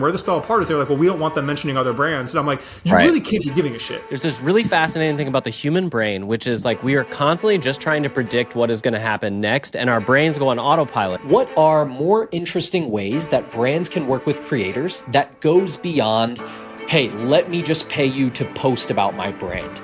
Where this fell apart is they're like, well, we don't want them mentioning other brands. And I'm like, you Right. really can't be giving a shit. There's this really fascinating thing about the human brain, which is like we are constantly just trying to predict what is going to happen next, and our brains go on autopilot. What are more interesting ways that brands can work with creators that goes beyond, hey, let me just pay you to post about my brand?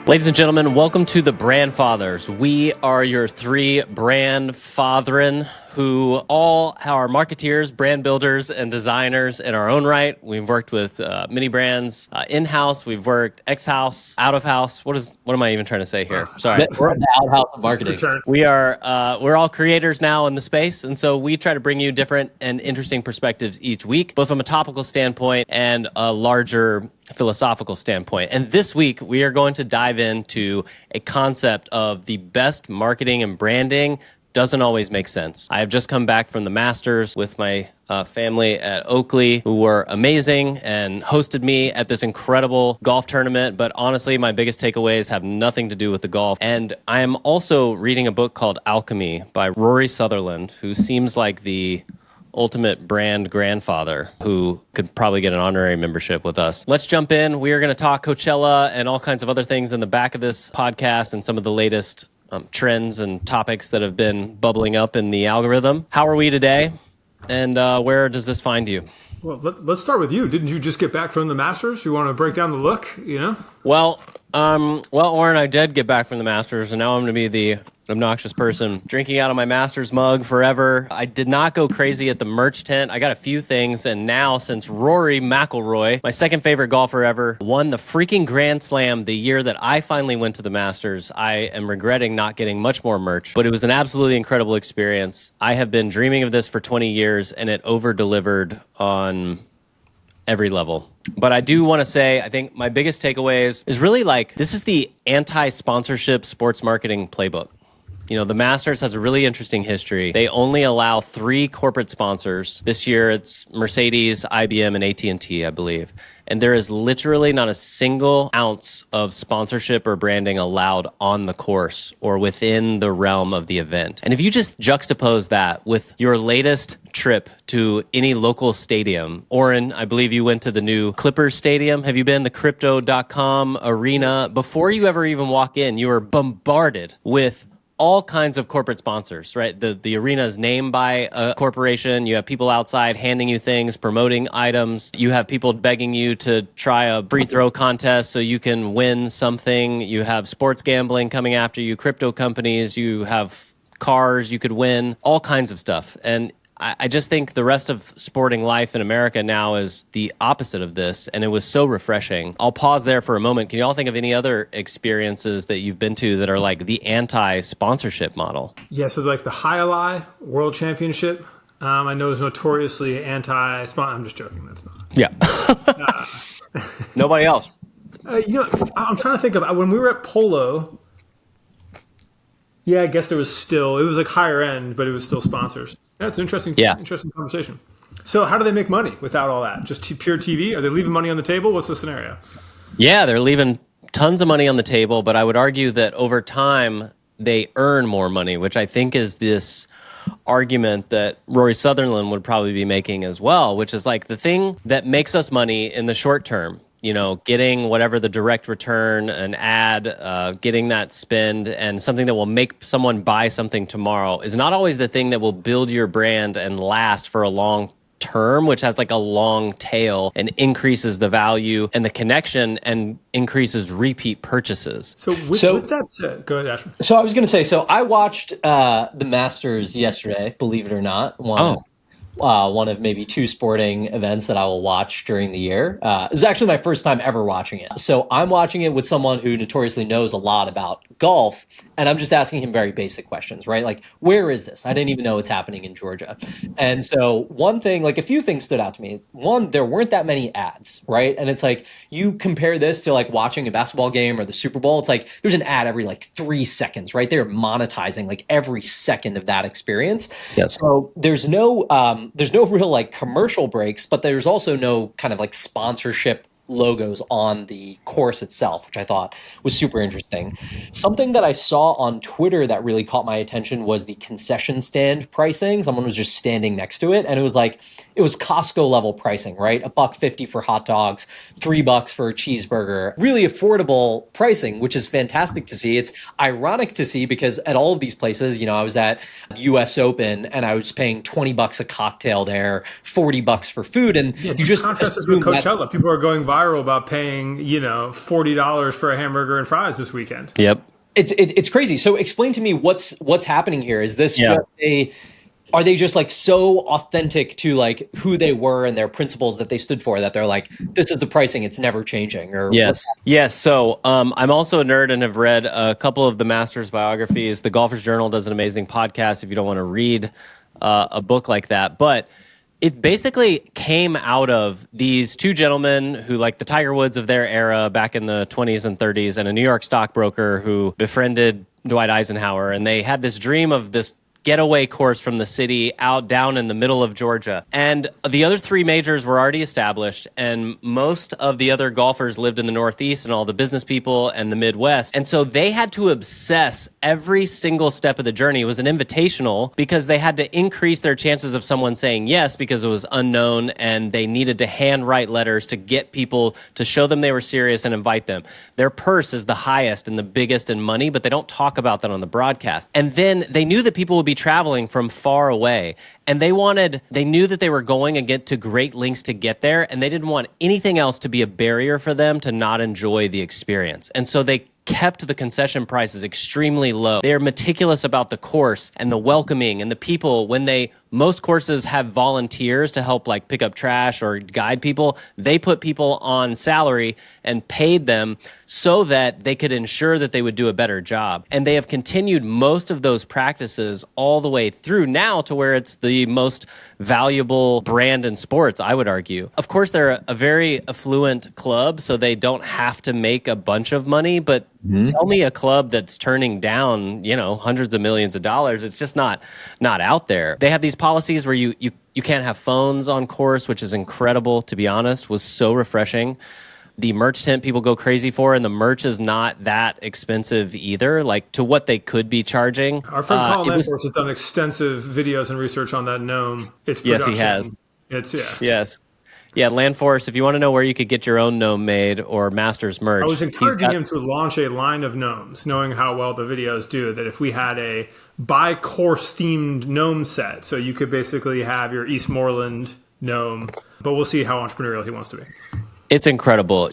Ladies and gentlemen, welcome to the Brand Fathers. We are your three brand fathering who all are marketeers, brand builders, and designers in our own right. We've worked with many brands in-house. We've worked ex-house, out-of-house. What am I even trying to say here? Sorry. We're in the outhouse of marketing. We're all creators now in the space, and so we try to bring you different and interesting perspectives each week, both from a topical standpoint and a larger philosophical standpoint. And this week, we are going to dive into a concept of the best marketing and branding doesn't always make sense. I have just come back from the Masters with my family at Oakley, who were amazing and hosted me at this incredible golf tournament. But honestly, my biggest takeaways have nothing to do with the golf. And I am also reading a book called Alchemy by Rory Sutherland, who seems like the ultimate brand grandfather who could probably get an honorary membership with us. Let's jump in. We are going to talk Coachella and all kinds of other things in the back of this podcast and some of the latest trends and topics that have been bubbling up in the algorithm. How are we today? And where does this find you? Well, let's start with you. Didn't you just get back from the Masters? You want to break down the look, you know? Well, Oren, I did get back from the Masters, and now I'm going to be the obnoxious person drinking out of my Masters mug forever. I did not go crazy at the merch tent. I got a few things, and now since Rory McIlroy, my second favorite golfer ever, won the freaking Grand Slam the year that I finally went to the Masters, I am regretting not getting much more merch, but it was an absolutely incredible experience. I have been dreaming of this for 20 years, and it over-delivered on every level. But I do want to say, I think my biggest takeaways is really like, this is the anti-sponsorship sports marketing playbook. You know, the Masters has a really interesting history. They only allow 3 corporate sponsors. This year, it's Mercedes, IBM, and AT&T, I believe. And there is literally not a single ounce of sponsorship or branding allowed on the course or within the realm of the event. And if you just juxtapose that with your latest trip to any local stadium, Oren, I believe you went to the new Clippers Stadium. Have you been? The Crypto.com arena. Before you ever even walk in, you are bombarded with all kinds of corporate sponsors, right? The arena is named by a corporation. You have people outside handing you things, promoting items. You have people begging you to try a free throw contest so you can win something. You have sports gambling coming after you, crypto companies. You have cars you could win, all kinds of stuff. And I just think the rest of sporting life in America now is the opposite of this, and it was so refreshing. I'll pause there for a moment. Can you all think of any other experiences that you've been to that are like the anti-sponsorship model? Yeah, so like the Highlight World Championship, I know is notoriously anti-sponsor. I'm just joking. That's not. Yeah. Nobody else. You know, I'm trying to think of when we were at Polo. Yeah, I guess it was like higher end, but it was still sponsors. That's an interesting conversation. So how do they make money without all that? Just pure TV? Are they leaving money on the table? What's the scenario? Yeah, they're leaving tons of money on the table, but I would argue that over time they earn more money, which I think is this argument that Rory Sutherland would probably be making as well, which is like the thing that makes us money in the short term. You know, getting whatever the direct return, an ad, getting that spend, and something that will make someone buy something tomorrow is not always the thing that will build your brand and last for a long term, which has like a long tail and increases the value and the connection and increases repeat purchases. So with that said, go ahead, Ashton. So I was going to say, so I watched the Masters yesterday, believe it or not. One of maybe 2 sporting events that I will watch during the year. It was actually my first time ever watching it. So I'm watching it with someone who notoriously knows a lot about golf, and I'm just asking him very basic questions, right? Like, where is this? I didn't even know it's happening in Georgia. And so one thing, like a few things stood out to me. One, there weren't that many ads, right? And it's like, you compare this to like watching a basketball game or the Super Bowl, it's like there's an ad every like 3 seconds, right? They're monetizing like every second of that experience. Yes. So there's no real like commercial breaks, but there's also no kind of like sponsorship logos on the course itself, which I thought was super interesting. Something that I saw on Twitter that really caught my attention was the concession stand pricing. Someone was just standing next to it, and it was Costco level pricing, right? $1.50 for hot dogs, $3 for a cheeseburger. Really affordable pricing, which is fantastic to see. It's ironic to see because at all of these places, I was at the US Open and I was paying $20 a cocktail there, $40 for food, and Yeah, you just contrast this with Coachella. People are going viral about paying, $40 for a hamburger and fries this weekend. Yep. It's crazy. So explain to me what's happening here. Is this Yeah. are they just like so authentic to like who they were and their principles that they stood for that they're like, this is the pricing, it's never changing? Or Yes. So I'm also a nerd and have read a couple of the Masters biographies. The Golfers Journal does an amazing podcast if you don't want to read a book like that. But it basically came out of these two gentlemen who, like the Tiger Woods of their era back in the 20s and 30s, and a New York stockbroker who befriended Dwight Eisenhower. And they had this dream of this getaway course from the city out down in the middle of Georgia. And the other three majors were already established, and most of the other golfers lived in the Northeast and all the business people and the Midwest. And so they had to obsess every single step of the journey. It was an invitational because they had to increase their chances of someone saying yes because it was unknown, and they needed to handwrite letters to get people to show them they were serious and invite them. Their purse is the highest and the biggest in money, but they don't talk about that on the broadcast. And then they knew that people would be traveling from far away, and they knew that they were going and get to great lengths to get there, and they didn't want anything else to be a barrier for them to not enjoy the experience. And so they kept the concession prices extremely low. They are meticulous about the course and the welcoming and the people. Most courses have volunteers to help like pick up trash or guide people. They put people on salary and paid them so that they could ensure that they would do a better job. And they have continued most of those practices all the way through now to where it's the most valuable brand in sports, I would argue. Of course, they're a very affluent club, so they don't have to make a bunch of money, but tell me a club that's turning down, hundreds of millions of dollars. It's just not out there. They have these policies where you can't have phones on course, which is incredible, to be honest, was so refreshing. The merch tent people go crazy for, and the merch is not that expensive either, like to what they could be charging. Our friend Colin Lanforth has done extensive videos and research on that gnome. Its production. Yes, he has. Yes. Yeah, Landforce, if you want to know where you could get your own gnome made or Masters merch. I was encouraging him to launch a line of gnomes, knowing how well the videos do, that if we had a by-course themed gnome set, so you could basically have your Eastmoreland gnome, but we'll see how entrepreneurial he wants to be. It's incredible.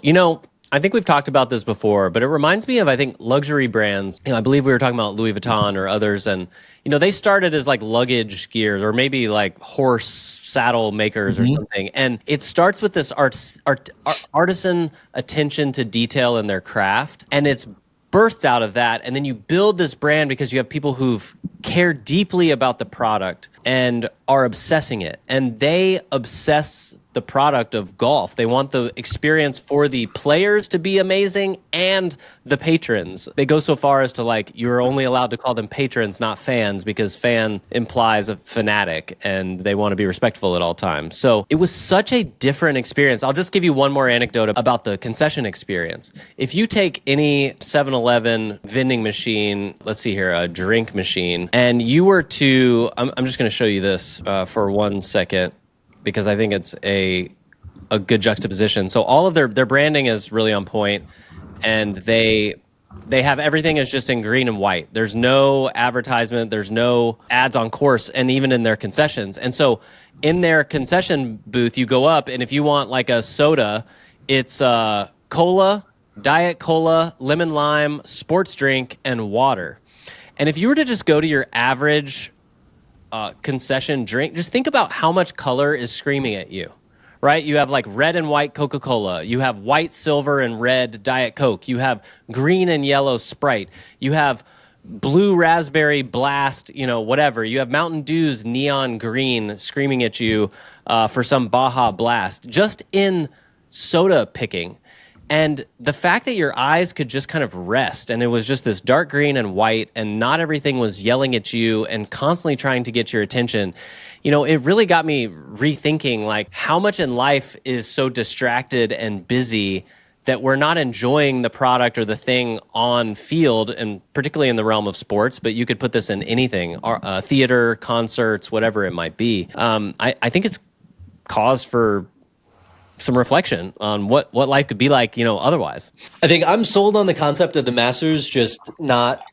I think we've talked about this before, but it reminds me of, I think, luxury brands. I believe we were talking about Louis Vuitton or others, and they started as like luggage gears or maybe like horse saddle makers or something. And it starts with this artisan attention to detail in their craft, and it's birthed out of that. And then you build this brand because you have people who've cared deeply about the product and are obsessing it, and they obsess the product of golf. They want the experience for the players to be amazing and the patrons. They go so far as to you're only allowed to call them patrons, not fans, because fan implies a fanatic and they want to be respectful at all times. So it was such a different experience. I'll just give you one more anecdote about the concession experience. If you take any 7-Eleven vending machine, let's see here, a drink machine, and you were to, I'm just going to show you this for 1 second, because I think it's a good juxtaposition. So all of their branding is really on point, and they have everything is just in green and white. There's no advertisement, there's no ads on course, and even in their concessions. And so in their concession booth, you go up, and if you want like a soda, it's cola, diet cola, lemon lime, sports drink, and water. And if you were to just go to your average concession drink, just think about how much color is screaming at you, right? You have like red and white Coca-Cola. You have white, silver, and red Diet Coke. You have green and yellow Sprite. You have blue raspberry blast, whatever. You have Mountain Dew's neon green screaming at you for some Baja Blast, just in soda picking. And the fact that your eyes could just kind of rest and it was just this dark green and white and not everything was yelling at you and constantly trying to get your attention, it really got me rethinking like how much in life is so distracted and busy that we're not enjoying the product or the thing on field, and particularly in the realm of sports, but you could put this in anything, theater, concerts, whatever it might be. I think it's cause for some reflection on what life could be like, otherwise. I think I'm sold on the concept of the Masters just not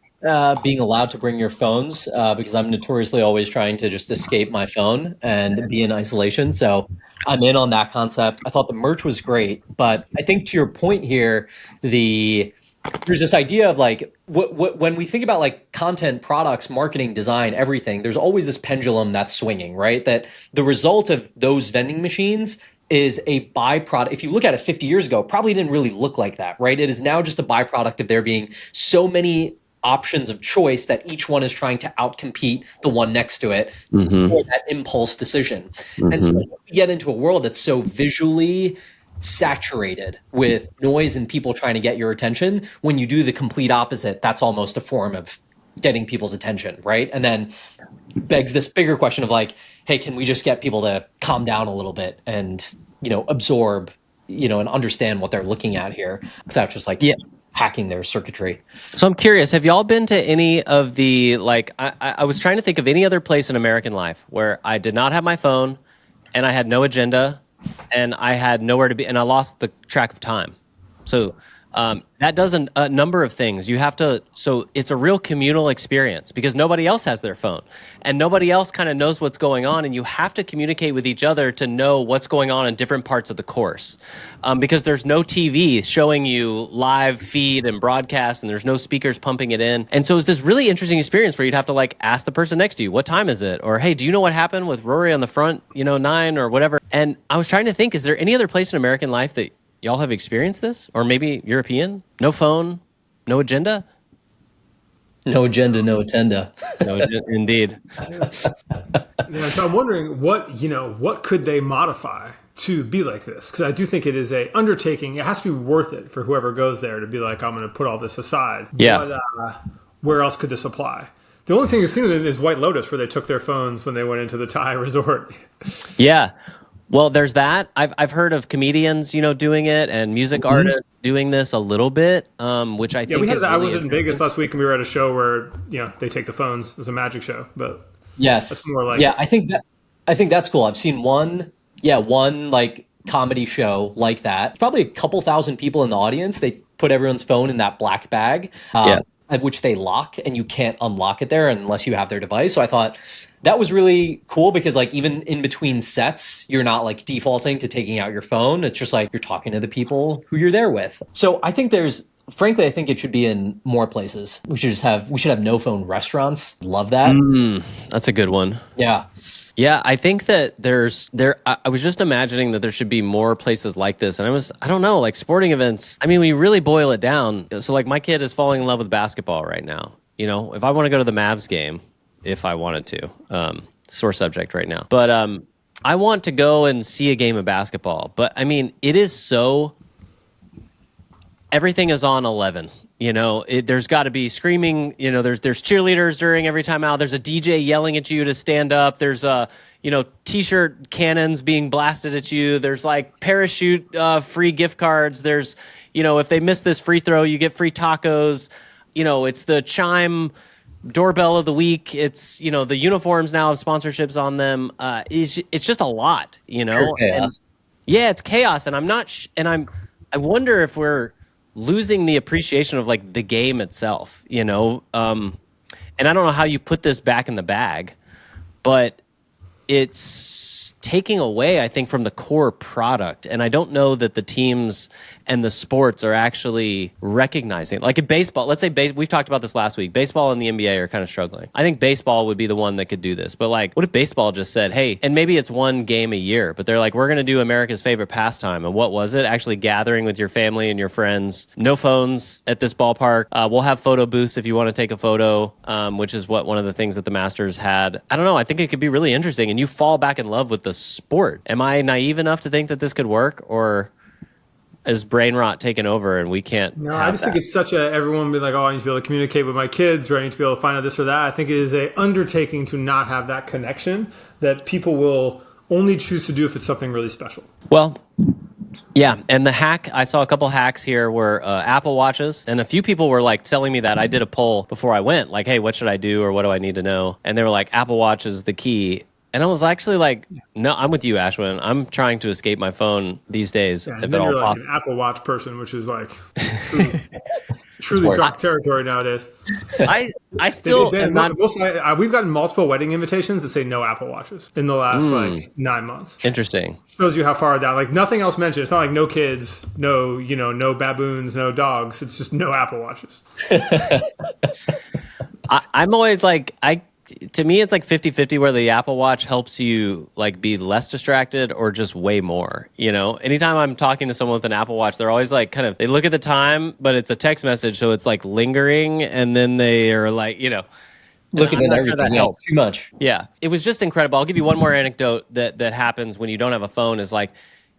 being allowed to bring your phones because I'm notoriously always trying to just escape my phone and be in isolation. So I'm in on that concept. I thought the merch was great, but I think to your point here, there's this idea of like when we think about like content, products, marketing, design, everything, there's always this pendulum that's swinging, right? That the result of those vending machines is a byproduct. If you look at it 50 years ago, it probably didn't really look like that, right? It is now just a byproduct of there being so many options of choice that each one is trying to outcompete the one next to it for that impulse decision. And so we get into a world that's so visually saturated with noise and people trying to get your attention. When you do the complete opposite, that's almost a form of getting people's attention, right? And then begs this bigger question of like, hey, can we just get people to calm down a little bit and, absorb, and understand what they're looking at here without just like hacking their circuitry. So I'm curious, have y'all been to any of the, like, I was trying to think of any other place in American life where I did not have my phone and I had no agenda and I had nowhere to be and I lost the track of time. So that does a number of things. You have to, so it's a real communal experience because nobody else has their phone and nobody else kind of knows what's going on, and you have to communicate with each other to know what's going on in different parts of the course because there's no TV showing you live feed and broadcast and there's no speakers pumping it in. And so it's this really interesting experience where you'd have to like ask the person next to you, what time is it? Or, hey, do you know what happened with Rory on the front, 9 or whatever? And I was trying to think, is there any other place in American life that y'all have experienced this? Or maybe European? No phone, no agenda? No agenda, no attenda. No agenda, indeed. So I'm wondering what could they modify to be like this? Because I do think it is a undertaking. It has to be worth it for whoever goes there to be like, I'm going to put all this aside. Yeah. But where else could this apply? The only thing you've seen is White Lotus, where they took their phones when they went into the Thai resort. Yeah. Well, there's that. I've heard of comedians, doing it, and music artists doing this a little bit, which I think. We had is that. Really I was in Vegas last week, and we were at a show where they take the phones. It was a magic show, but yes, that's more like I think that's cool. I've seen one like comedy show like that. Probably a couple thousand people in the audience. They put everyone's phone in that black bag, which they lock, and you can't unlock it there unless you have their device. So I thought that was really cool because like even in between sets, you're not like defaulting to taking out your phone. It's just like you're talking to the people who you're there with. So I think frankly, I think it should be in more places. We should have no phone restaurants. Love that. That's a good one. Yeah. Yeah, I think that I was just imagining that there should be more places like this. And I don't know, like sporting events. I mean, when you really boil it down, so like my kid is falling in love with basketball right now. If I want to go to the Mavs game, if I wanted to, sore subject right now. But I want to go and see a game of basketball. But I mean, it is so, everything is on 11. There's got to be screaming. There's cheerleaders during every time out. There's a DJ yelling at you to stand up. There's t-shirt cannons being blasted at you. There's like parachute free gift cards. There's, if they miss this free throw, you get free tacos. It's the Chime doorbell of the week. It's the uniforms now have sponsorships on them. It's just a lot. Pure chaos. It's chaos, and I'm not. I wonder if we're losing the appreciation of like the game itself, and I don't know how you put this back in the bag, but it's taking away, I think, from the core product. And I don't know that the teams and the sports are actually recognizing. Like in baseball, let's say we've talked about this last week. Baseball and the NBA are kind of struggling. I think baseball would be the one that could do this. But like, what if baseball just said, hey, and maybe it's one game a year, but they're like, we're going to do America's favorite pastime. And what was it? Actually gathering with your family and your friends. No phones at this ballpark. We'll have photo booths if you want to take a photo, which is one of the things that the Masters had. I don't know. I think it could be really interesting. And you fall back in love with the sport. Am I naive enough to think that this could work? Or is brain rot taken over and we can't No, have I just think it's such a, everyone be like, oh, I need to be able to communicate with my kids, or I need to be able to find out this or that. I think it is a undertaking to not have that connection that people will only choose to do if it's something really special. Well, yeah, and the hack, I saw a couple hacks here were Apple Watches, and a few people were like telling me that. I did a poll before I went, like, hey, what should I do or what do I need to know? And they were like, Apple Watch is the key. And I was actually like, no, I'm with you, Ashwin. I'm trying to escape my phone these days. Yeah, if and then at all you're like possible. an Apple Watch person, which is like truly dark territory nowadays. I still am not. We've gotten multiple wedding invitations that say no Apple Watches in the last like 9 months. Interesting. Shows you how far down. Like nothing else mentioned. It's not like no kids, no no baboons, no dogs. It's just no Apple Watches. I'm always like to me, it's like 50-50 where the Apple Watch helps you like be less distracted or just way more, Anytime I'm talking to someone with an Apple Watch, they're always like they look at the time, but it's a text message. So it's like lingering. And then they are like, looking at everything else too much. Yeah. It was just incredible. I'll give you one more anecdote that happens when you don't have a phone is like,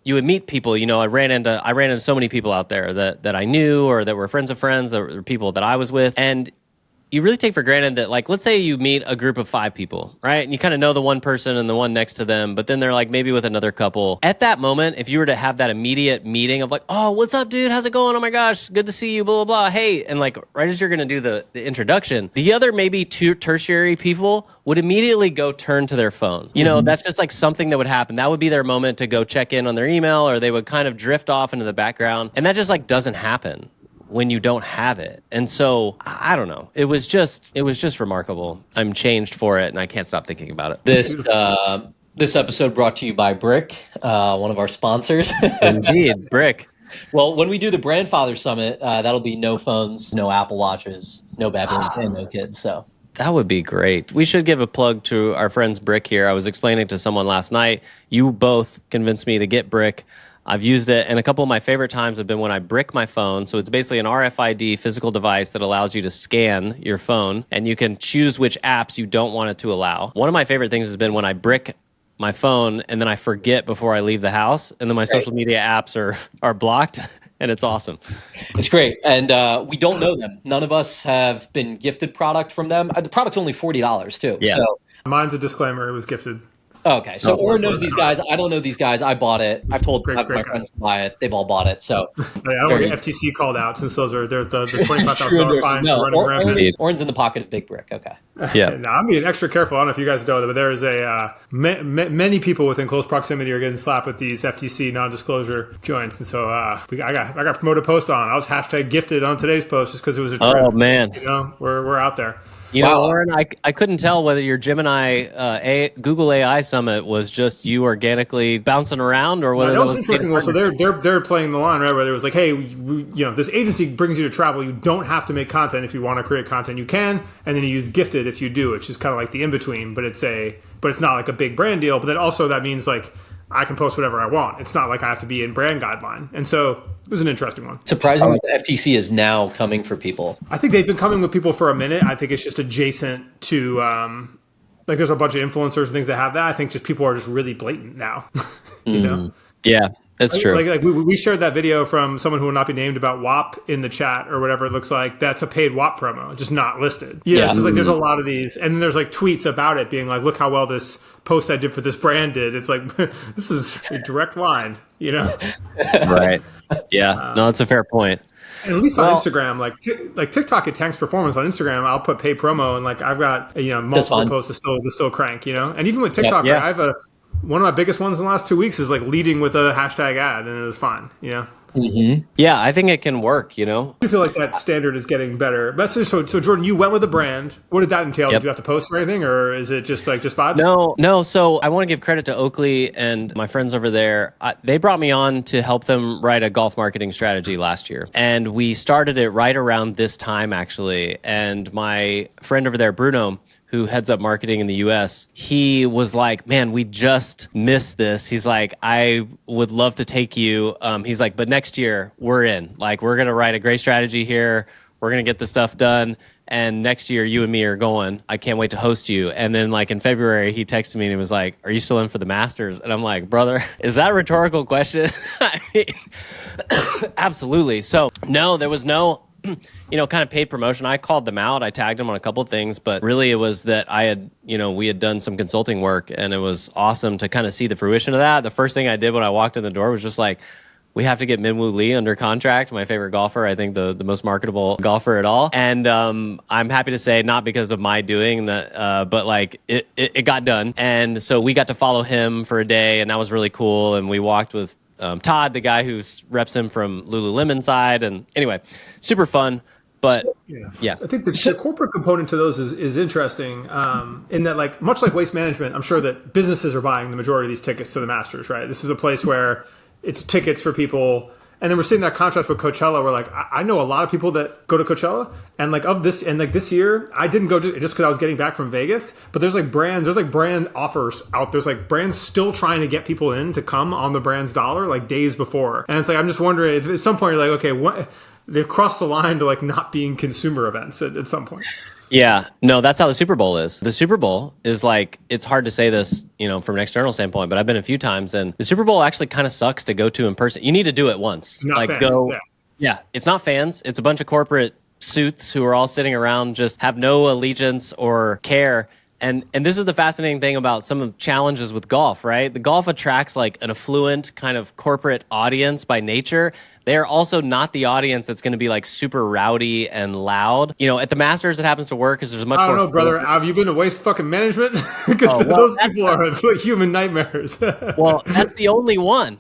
you would meet people, I ran into so many people out there that I knew or that were friends of friends, that were people that I was with. And you really take for granted that, like, let's say you meet a group of 5 people, right? And you kind of know the one person and the one next to them, but then they're like maybe with another couple. At that moment, if you were to have that immediate meeting of like, oh, what's up, dude? How's it going? Oh my gosh, good to see you, blah, blah, blah. Hey, and like right as you're going to do the introduction, the other maybe 2 tertiary people would immediately go turn to their phone. That's just like something that would happen. That would be their moment to go check in on their email, or they would kind of drift off into the background. And that just like doesn't happen when you don't have it. And so I don't know. It was just remarkable. I'm changed for it and I can't stop thinking about it. This episode brought to you by Brick, one of our sponsors. Indeed, Brick. Well, when we do the Brandfather Summit, that'll be no phones, no Apple Watches, no baboons, and no kids. So that would be great. We should give a plug to our friends Brick here. I was explaining to someone last night. You both convinced me to get Brick. I've used it, and a couple of my favorite times have been when I brick my phone. So it's basically an RFID physical device that allows you to scan your phone, and you can choose which apps you don't want it to allow. One of my favorite things has been when I brick my phone, and then I forget before I leave the house, and then my social media apps are blocked, and it's awesome. It's great, and we don't know them. None of us have been gifted product from them. The product's only $40 too. Yeah. So. Mine's a disclaimer. It was gifted. Okay, so Oren knows these guys. I don't know these guys. I bought it. I've told my friends to buy it. They've all bought it. So I don't want to get FTC called out since they're the $25,000 fine for running rampant. Oren's in the pocket of Big Brick. Okay. Yeah. Now, I'm being extra careful. I don't know if you guys know that, but there is many people within close proximity are getting slapped with these FTC non-disclosure joints, and so I got promoted post on. I was hashtag gifted on today's post just because it was a trend. Oh man, we're out there. Oren, I couldn't tell whether your Gemini Google AI Summit was just you organically bouncing around or whether that was interesting. So they're playing the line, right? Where it was like, hey, this agency brings you to travel. You don't have to make content if you want to create content. You can, and then you use gifted if you do, which is kind of like the in between. But it's not like a big brand deal. But then also that means like I can post whatever I want. It's not like I have to be in brand guideline. And so it was an interesting one. Surprisingly, the FTC is now coming for people. I think they've been coming with people for a minute. I think it's just adjacent to, like there's a bunch of influencers and things that have that. I think just people are just really blatant now, Yeah, that's true. Like we shared that video from someone who will not be named about WAP in the chat or whatever it looks like. That's a paid WAP promo, just not listed. Yeah. So like there's a lot of these. And then there's like tweets about it being like, look how well this post I did for this brand did. It's like, this is a direct line, Right. Yeah. No, that's a fair point. And at least on Instagram, like TikTok, it tanks performance. On Instagram, I'll put pay promo, and like I've got multiple posts to still crank. And even with TikTok, I have one of my biggest ones in the last 2 weeks is like leading with a hashtag ad, and it was fine. Mm-hmm. Yeah, I think it can work. I feel like that standard is getting better. But so Jordan, you went with a brand. What did that entail? Did you have to post or anything, or is it just vibes? No. So I want to give credit to Oakley and my friends over there. They brought me on to help them write a golf marketing strategy last year, and we started it right around this time actually. And my friend over there, Bruno, who heads up marketing in the US, he was like, man, we just missed this. He's like, I would love to take you. He's like, but next year we're in. Like, we're going to write a great strategy here. We're going to get this stuff done. And next year, you and me are going. I can't wait to host you. And then like in February, he texted me and he was like, are you still in for the Masters? And I'm like, brother, is that a rhetorical question? Absolutely. So no, there was no, kind of paid promotion. I called them out. I tagged them on a couple of things, but really it was that we had done some consulting work, and it was awesome to kind of see the fruition of that. The first thing I did when I walked in the door was just like, we have to get Minwoo Lee under contract, my favorite golfer, I think the most marketable golfer at all. And I'm happy to say, not because of my doing that, but like it got done. And so we got to follow him for a day, and that was really cool. And we walked with Todd, the guy who reps him from Lululemon side. And anyway, super fun. But yeah. I think the corporate component to those is interesting in that, like, much like Waste Management, I'm sure that businesses are buying the majority of these tickets to the Masters, right? This is a place where it's tickets for people. And then we're seeing that contrast with Coachella, where like I know a lot of people that go to Coachella, and like this year I didn't go to just because I was getting back from Vegas. But there's brand offers out. There's like brands still trying to get people in to come on the brand's dollar like days before. And it's like I'm just wondering at some point you're like, okay, they've crossed the line to like not being consumer events at some point. Yeah, no, that's how the Super Bowl is. The Super Bowl is like, it's hard to say this, from an external standpoint, but I've been a few times, and the Super Bowl actually kind of sucks to go to in person. You need to do it once. Not like fans, go, yeah, it's not fans. It's a bunch of corporate suits who are all sitting around, just have no allegiance or care. And this is the fascinating thing about some of the challenges with golf, right? The golf attracts like an affluent kind of corporate audience by nature. They're also not the audience that's going to be like super rowdy and loud. At the Masters, it happens to work because there's much more. I don't know, brother. Have you been to Waste fucking Management? Because those people are human nightmares. Well, that's the only one.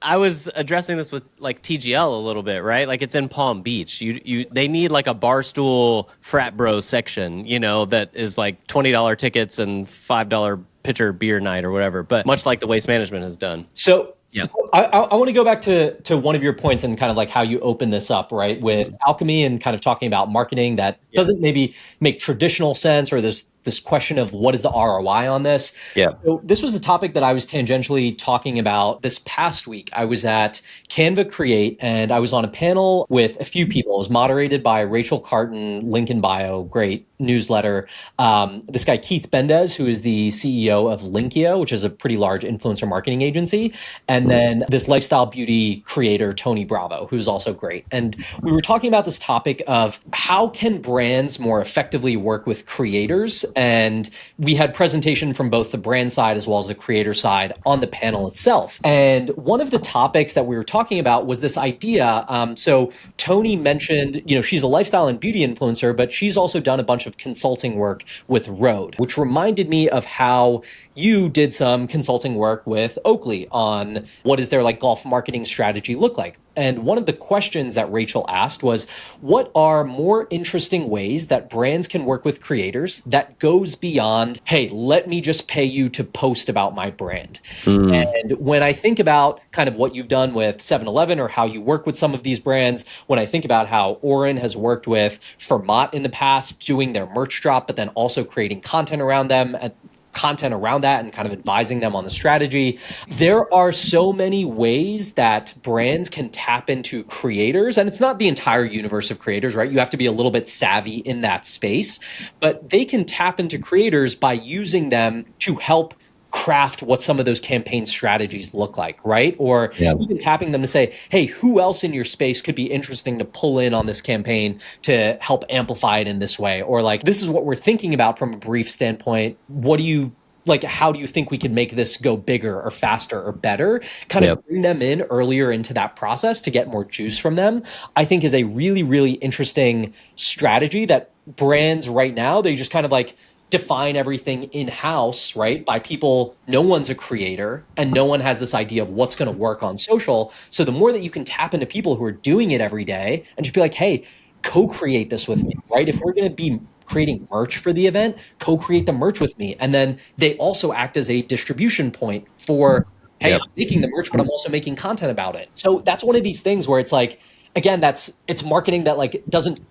I was addressing this with like TGL a little bit, right? Like it's in Palm Beach. They need like a Barstool frat bro section, that is like $20 tickets and $5 pitcher beer night or whatever. But much like the Waste Management has done. So yeah, I want to go back to one of your points and kind of like how you open this up, right? With Alchemy and kind of talking about marketing that doesn't maybe make traditional sense, or this question of what is the ROI on this. Yeah. So this was a topic that I was tangentially talking about this past week. I was at Canva Create, and I was on a panel with a few people. It was moderated by Rachel Carton, link in bio, great newsletter. This guy, Keith Bendez, who is the CEO of Linkia, which is a pretty large influencer marketing agency. And then this lifestyle beauty creator, Tony Bravo, who's also great. And we were talking about this topic of how can brands more effectively work with creators. And we had presentation from both the brand side as well as the creator side on the panel itself. And one of the topics that we were talking about was this idea. So Tony mentioned, she's a lifestyle and beauty influencer, but she's also done a bunch of consulting work with Rode, which reminded me of how you did some consulting work with Oakley on what does their like golf marketing strategy look like. And one of the questions that Rachel asked was, what are more interesting ways that brands can work with creators that goes beyond, hey, let me just pay you to post about my brand? And when I think about kind of what you've done with 7-Eleven or how you work with some of these brands, when I think about how Oren has worked with Fermat in the past, doing their merch drop, but then also creating content around them, content around that and kind of advising them on the strategy. There are so many ways that brands can tap into creators, and it's not the entire universe of creators, right? You have to be a little bit savvy in that space, but they can tap into creators by using them to help craft what some of those campaign strategies look like, right? Or even tapping them to say, hey, who else in your space could be interesting to pull in on this campaign to help amplify it in this way? Or like, this is what we're thinking about from a brief standpoint. How do you think we could make this go bigger or faster or better? Kind of bring them in earlier into that process to get more juice from them, I think is a really, really interesting strategy that brands right now, they just kind of like define everything in-house, right? By people, no one's a creator and no one has this idea of what's going to work on social. So the more that you can tap into people who are doing it every day and just be like, hey, co-create this with me, right? If we're going to be creating merch for the event, co-create the merch with me. And then they also act as a distribution point for, hey, I'm making the merch, but I'm also making content about it. So that's one of these things where it's like, again, it's marketing that like doesn't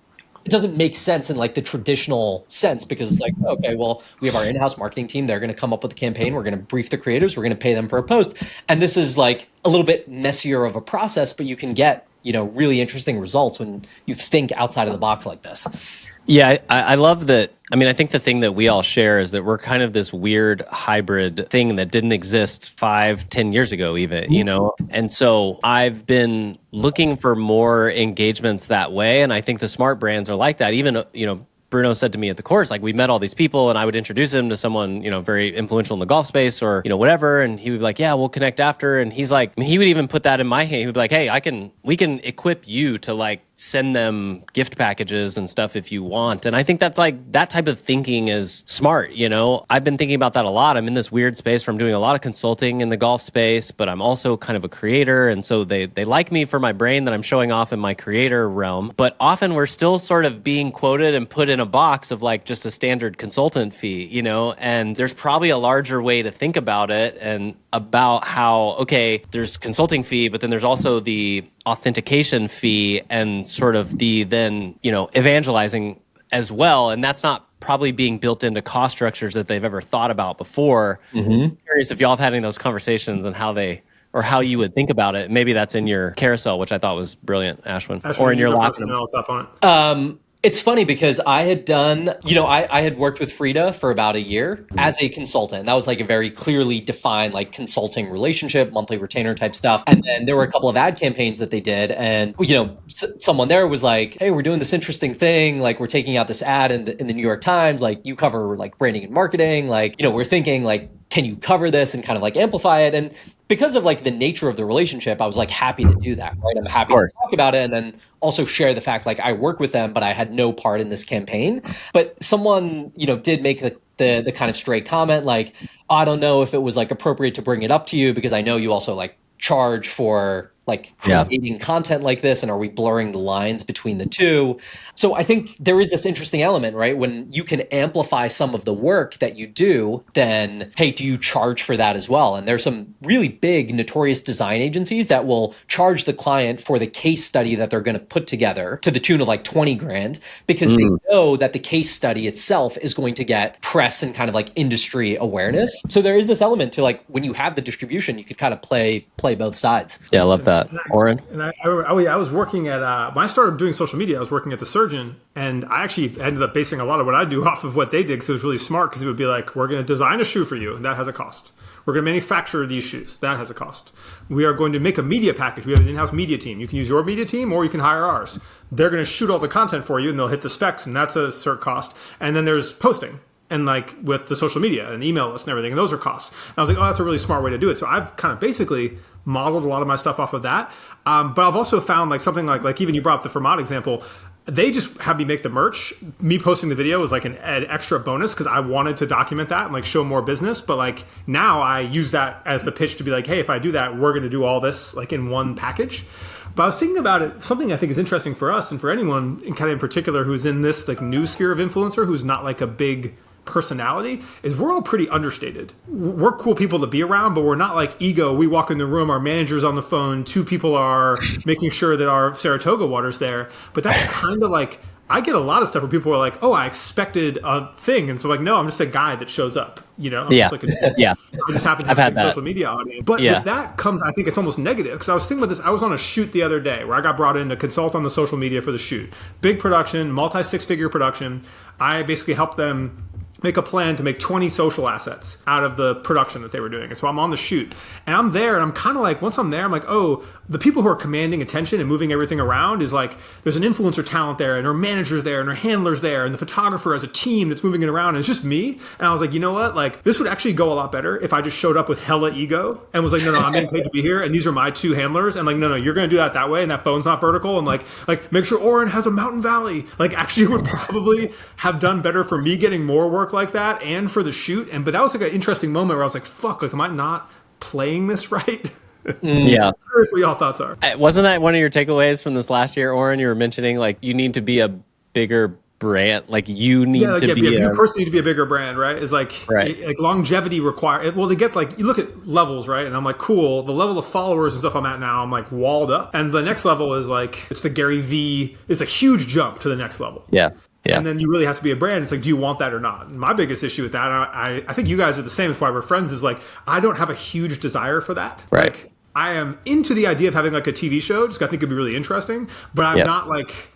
make sense in like the traditional sense, because it's like, okay, well, we have our in-house marketing team. They're going to come up with a campaign. We're going to brief the creators. We're going to pay them for a post. And this is like a little bit messier of a process, but you can get, really interesting results when you think outside of the box like this. Yeah, I love that. I mean, I think the thing that we all share is that we're kind of this weird hybrid thing that didn't exist 5, 10 years ago, even, And so I've been looking for more engagements that way. And I think the smart brands are like that. Even, Bruno said to me at the course, like, we met all these people and I would introduce him to someone, very influential in the golf space or, whatever. And he would be like, yeah, we'll connect after. And he's like, he would even put that in my hand. He would be like, hey, we can equip you to like send them gift packages and stuff if you want. And I think that's like, that type of thinking is smart. I've been thinking about that a lot. I'm in this weird space where I'm doing a lot of consulting in the golf space, but I'm also kind of a creator. And so they like me for my brain that I'm showing off in my creator realm. But often we're still sort of being quoted and put in a box of like just a standard consultant fee, and there's probably a larger way to think about it and about how, okay, there's consulting fee, but then there's also the authentication fee and sort of the then, evangelizing as well. And that's not probably being built into cost structures that they've ever thought about before. I'm curious if y'all have had any of those conversations and how you would think about it. Maybe that's in your carousel, which I thought was brilliant, Ashwin, or in your laughing. It's funny because I had done, I had worked with Frida for about a year as a consultant. That was like a very clearly defined like consulting relationship, monthly retainer type stuff. And then there were a couple of ad campaigns that they did. And, someone there was like, hey, we're doing this interesting thing. Like we're taking out this ad in the New York Times. Like you cover like branding and marketing. Like, we're thinking like, can you cover this and kind of like amplify it? And because of like the nature of the relationship, I was like happy to do that, right? I'm happy to talk about it and then also share the fact like I work with them, but I had no part in this campaign. But someone, did make the kind of stray comment like, oh, I don't know if it was like appropriate to bring it up to you because I know you also like charge for like creating content like this, and are we blurring the lines between the two? So I think there is this interesting element, right? When you can amplify some of the work that you do, then hey, do you charge for that as well? And there's some really big notorious design agencies that will charge the client for the case study that they're going to put together to the tune of like 20 grand because they know that the case study itself is going to get press and kind of like industry awareness. So there is this element to like when you have the distribution, you could kind of play both sides. Yeah, I love that. Oren? And I was working at, when I started doing social media, I was working at The Surgeon, and I actually ended up basing a lot of what I do off of what they did because it was really smart because it would be like, we're going to design a shoe for you, and that has a cost. We're going to manufacture these shoes. That has a cost. We are going to make a media package. We have an in-house media team. You can use your media team or you can hire ours. They're going to shoot all the content for you, and they'll hit the specs, and that's a certain cost. And then there's posting. And like with the social media and email list and everything, and those are costs. And I was like, oh, that's a really smart way to do it. So I've kind of basically modeled a lot of my stuff off of that. But I've also found like something like even you brought up the Fermat example, they just had me make the merch. Me posting the video was like an extra bonus because I wanted to document that and like show more business. But like now I use that as the pitch to be like, hey, if I do that, we're going to do all this like in one package. But I was thinking about it, something I think is interesting for us and for anyone in kind of in particular who's in this like new sphere of influencer, who's not like a big personality, is we're all pretty understated. We're cool people to be around, but we're not like ego. We walk in the room, our manager's on the phone, 2 people are making sure that our Saratoga water's there. But that's kind of like, I get a lot of stuff where people are like, oh, I expected a thing. And so like, no, I'm just a guy that shows up, I'm just like I just happen to have a social media audience. But with that comes, I think it's almost negative because I was thinking about this. I was on a shoot the other day where I got brought in to consult on the social media for the shoot. Big production, multi-6-figure production. I basically helped them make a plan to make 20 social assets out of the production that they were doing. And so I'm on the shoot and I'm there and I'm kind of like, once I'm there, I'm like, oh, the people who are commanding attention and moving everything around is like, there's an influencer talent there and her manager's there and her handler's there and the photographer has a team that's moving it around and it's just me. And I was like, you know what? Like this would actually go a lot better if I just showed up with hella ego and was like, no, I'm getting paid to be here. And these are my 2 handlers. And like, no, you're going to do that way. And that phone's not vertical. And like make sure Oren has a mountain valley. Like actually would probably have done better for me getting more work like that and for the shoot. But that was like an interesting moment where I was like, fuck, like, am I not playing this right? Yeah. I'm curious what y'all thoughts are. Wasn't that one of your takeaways from this last year, Oren? You were mentioning like you need to be a bigger brand. Like you need to be you personally need to be a bigger brand, right? Is like longevity require. Well, they get like, you look at levels, right? And I'm like, cool. The level of followers and stuff I'm at now, I'm like walled up. And the next level is like, it's the Gary V. It's a huge jump to the next level. Yeah. Yeah. And then you really have to be a brand. It's like, do you want that or not? And my biggest issue with that, I think you guys are the same, as why we're friends, is like, I don't have a huge desire for that. Right. Like, I am into the idea of having like a TV show, just I think it'd be really interesting, but I'm not like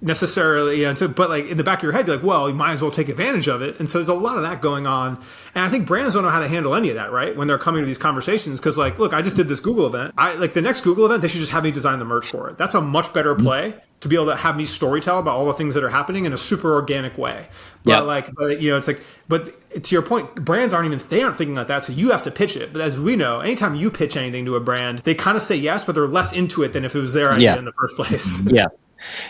necessarily, and so, but like in the back of your head, you're like, well, you might as well take advantage of it. And so there's a lot of that going on. And I think brands don't know how to handle any of that, right? When they're coming to these conversations, because like, look, I just did this Google event. Like the next Google event, they should just have me design the merch for it. That's a much better play to be able to have me storytell about all the things that are happening in a super organic way. But it's like, but to your point, brands they aren't thinking like that. So you have to pitch it. But as we know, anytime you pitch anything to a brand, they kind of say yes, but they're less into it than if it was their idea in the first place.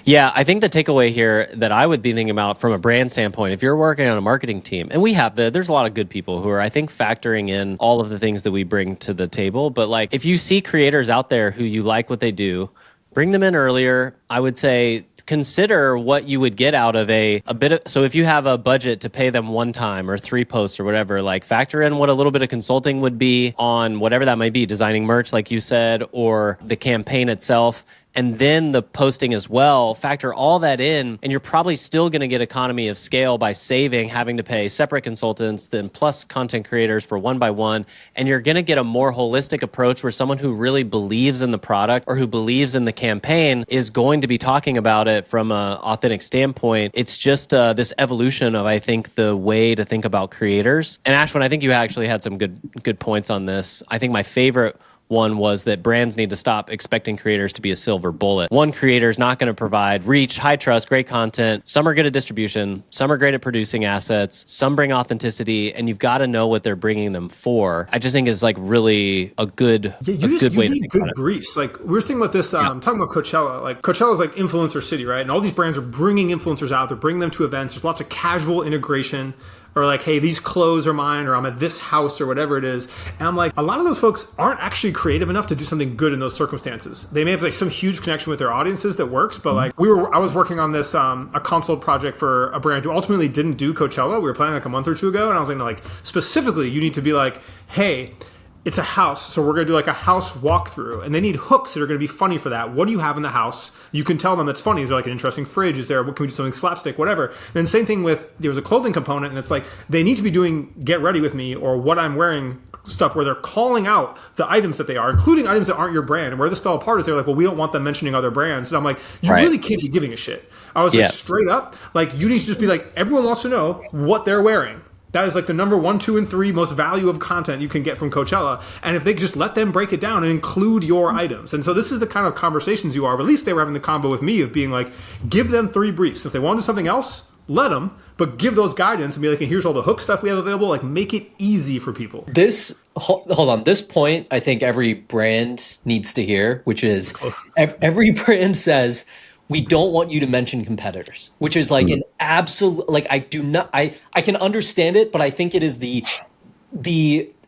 Yeah, I think the takeaway here that I would be thinking about from a brand standpoint, if you're working on a marketing team, and there's a lot of good people who are, I think, factoring in all of the things that we bring to the table. But like, if you see creators out there who you like what they do, bring them in earlier. I would say consider what you would get out of a bit of, so if you have a budget to pay them one time or 3 posts or whatever, like factor in what a little bit of consulting would be on whatever that might be, designing merch, like you said, or the campaign itself. And then the posting as well, factor all that in, and you're probably still going to get economy of scale by having to pay separate consultants, then plus content creators for one by one. And you're going to get a more holistic approach where someone who really believes in the product or who believes in the campaign is going to be talking about it from an authentic standpoint. It's just this evolution of, I think, the way to think about creators. And Ashwin, I think you actually had some good points on this. I think my favorite one was that brands need to stop expecting creators to be a silver bullet. One creator is not going to provide reach, high trust, great content. Some are good at distribution. Some are great at producing assets. Some bring authenticity, and you've got to know what they're bringing them for. I just think it's like really a good way to think good about it. briefs. Like we were thinking about this, talking about Coachella. Like Coachella is like influencer city, right? And all these brands are bringing influencers out. They're bringing them to events. There's lots of casual integration. Or like, hey, these clothes are mine, or I'm at this house, or whatever it is. And I'm like, a lot of those folks aren't actually creative enough to do something good in those circumstances. They may have like some huge connection with their audiences that works, but like I was working on this a consult project for a brand who ultimately didn't do Coachella. We were planning like a month or two ago, and I was like specifically, you need to be like, hey, it's a house, so we're going to do like a house walkthrough, and they need hooks that are going to be funny for that. What do you have in the house? You can tell them that's funny. Is there like an interesting fridge? Is there, what can we do, something slapstick, whatever. And then same thing with, there's a clothing component, and it's like, they need to be doing get ready with me or what I'm wearing stuff where they're calling out the items that they are, including items that aren't your brand. And where this fell apart is they're like, well, we don't want them mentioning other brands. And I'm like, you really can't be giving a shit. I was like, straight up, like, you need to just be like, everyone wants to know what they're wearing. That is like the number 1, 2, and 3 most value of content you can get from Coachella. And if they just let them break it down and include your items. And so this is the kind of conversations you are, but at least they were having the combo with me of being like, give them 3 briefs. If they want to do something else, let them, but give those guidance and be like, and here's all the hook stuff we have available. Like, make it easy for people. Hold on, this point, I think every brand needs to hear, which is every brand says, we don't want you to mention competitors, which is like an absolute, like, I can understand it, but I think it is it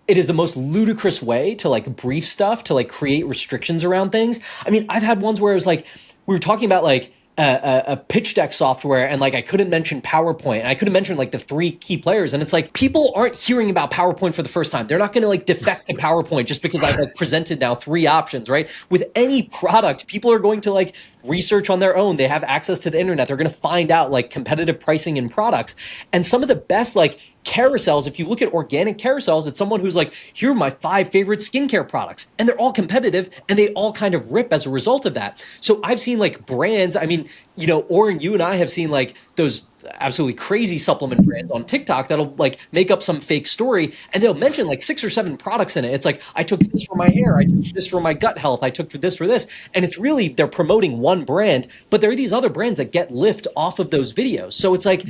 is the most ludicrous way to like brief stuff, to like create restrictions around things. I mean, I've had ones where it was like, we were talking about like a pitch deck software, and like I couldn't mention PowerPoint, and I couldn't mention like the 3 key players, and it's like, people aren't hearing about PowerPoint for the first time. They're not going to like defect to PowerPoint just because I've like presented now 3 options, right? With any product, people are going to like research on their own. They have access to the internet. They're going to find out like competitive pricing in products. And some of the best like carousels, if you look at organic carousels, it's someone who's like, here are my 5 favorite skincare products, and they're all competitive, and they all kind of rip as a result of that. So I've seen like brands, I mean, you know, Oren, you and I have seen like those absolutely crazy supplement brands on TikTok that'll like make up some fake story, and they'll mention like 6 or 7 products in it. It's like, I took this for my hair, I took this for my gut health, I took this for this. And it's really, they're promoting one brand, but there are these other brands that get lift off of those videos. So it's like,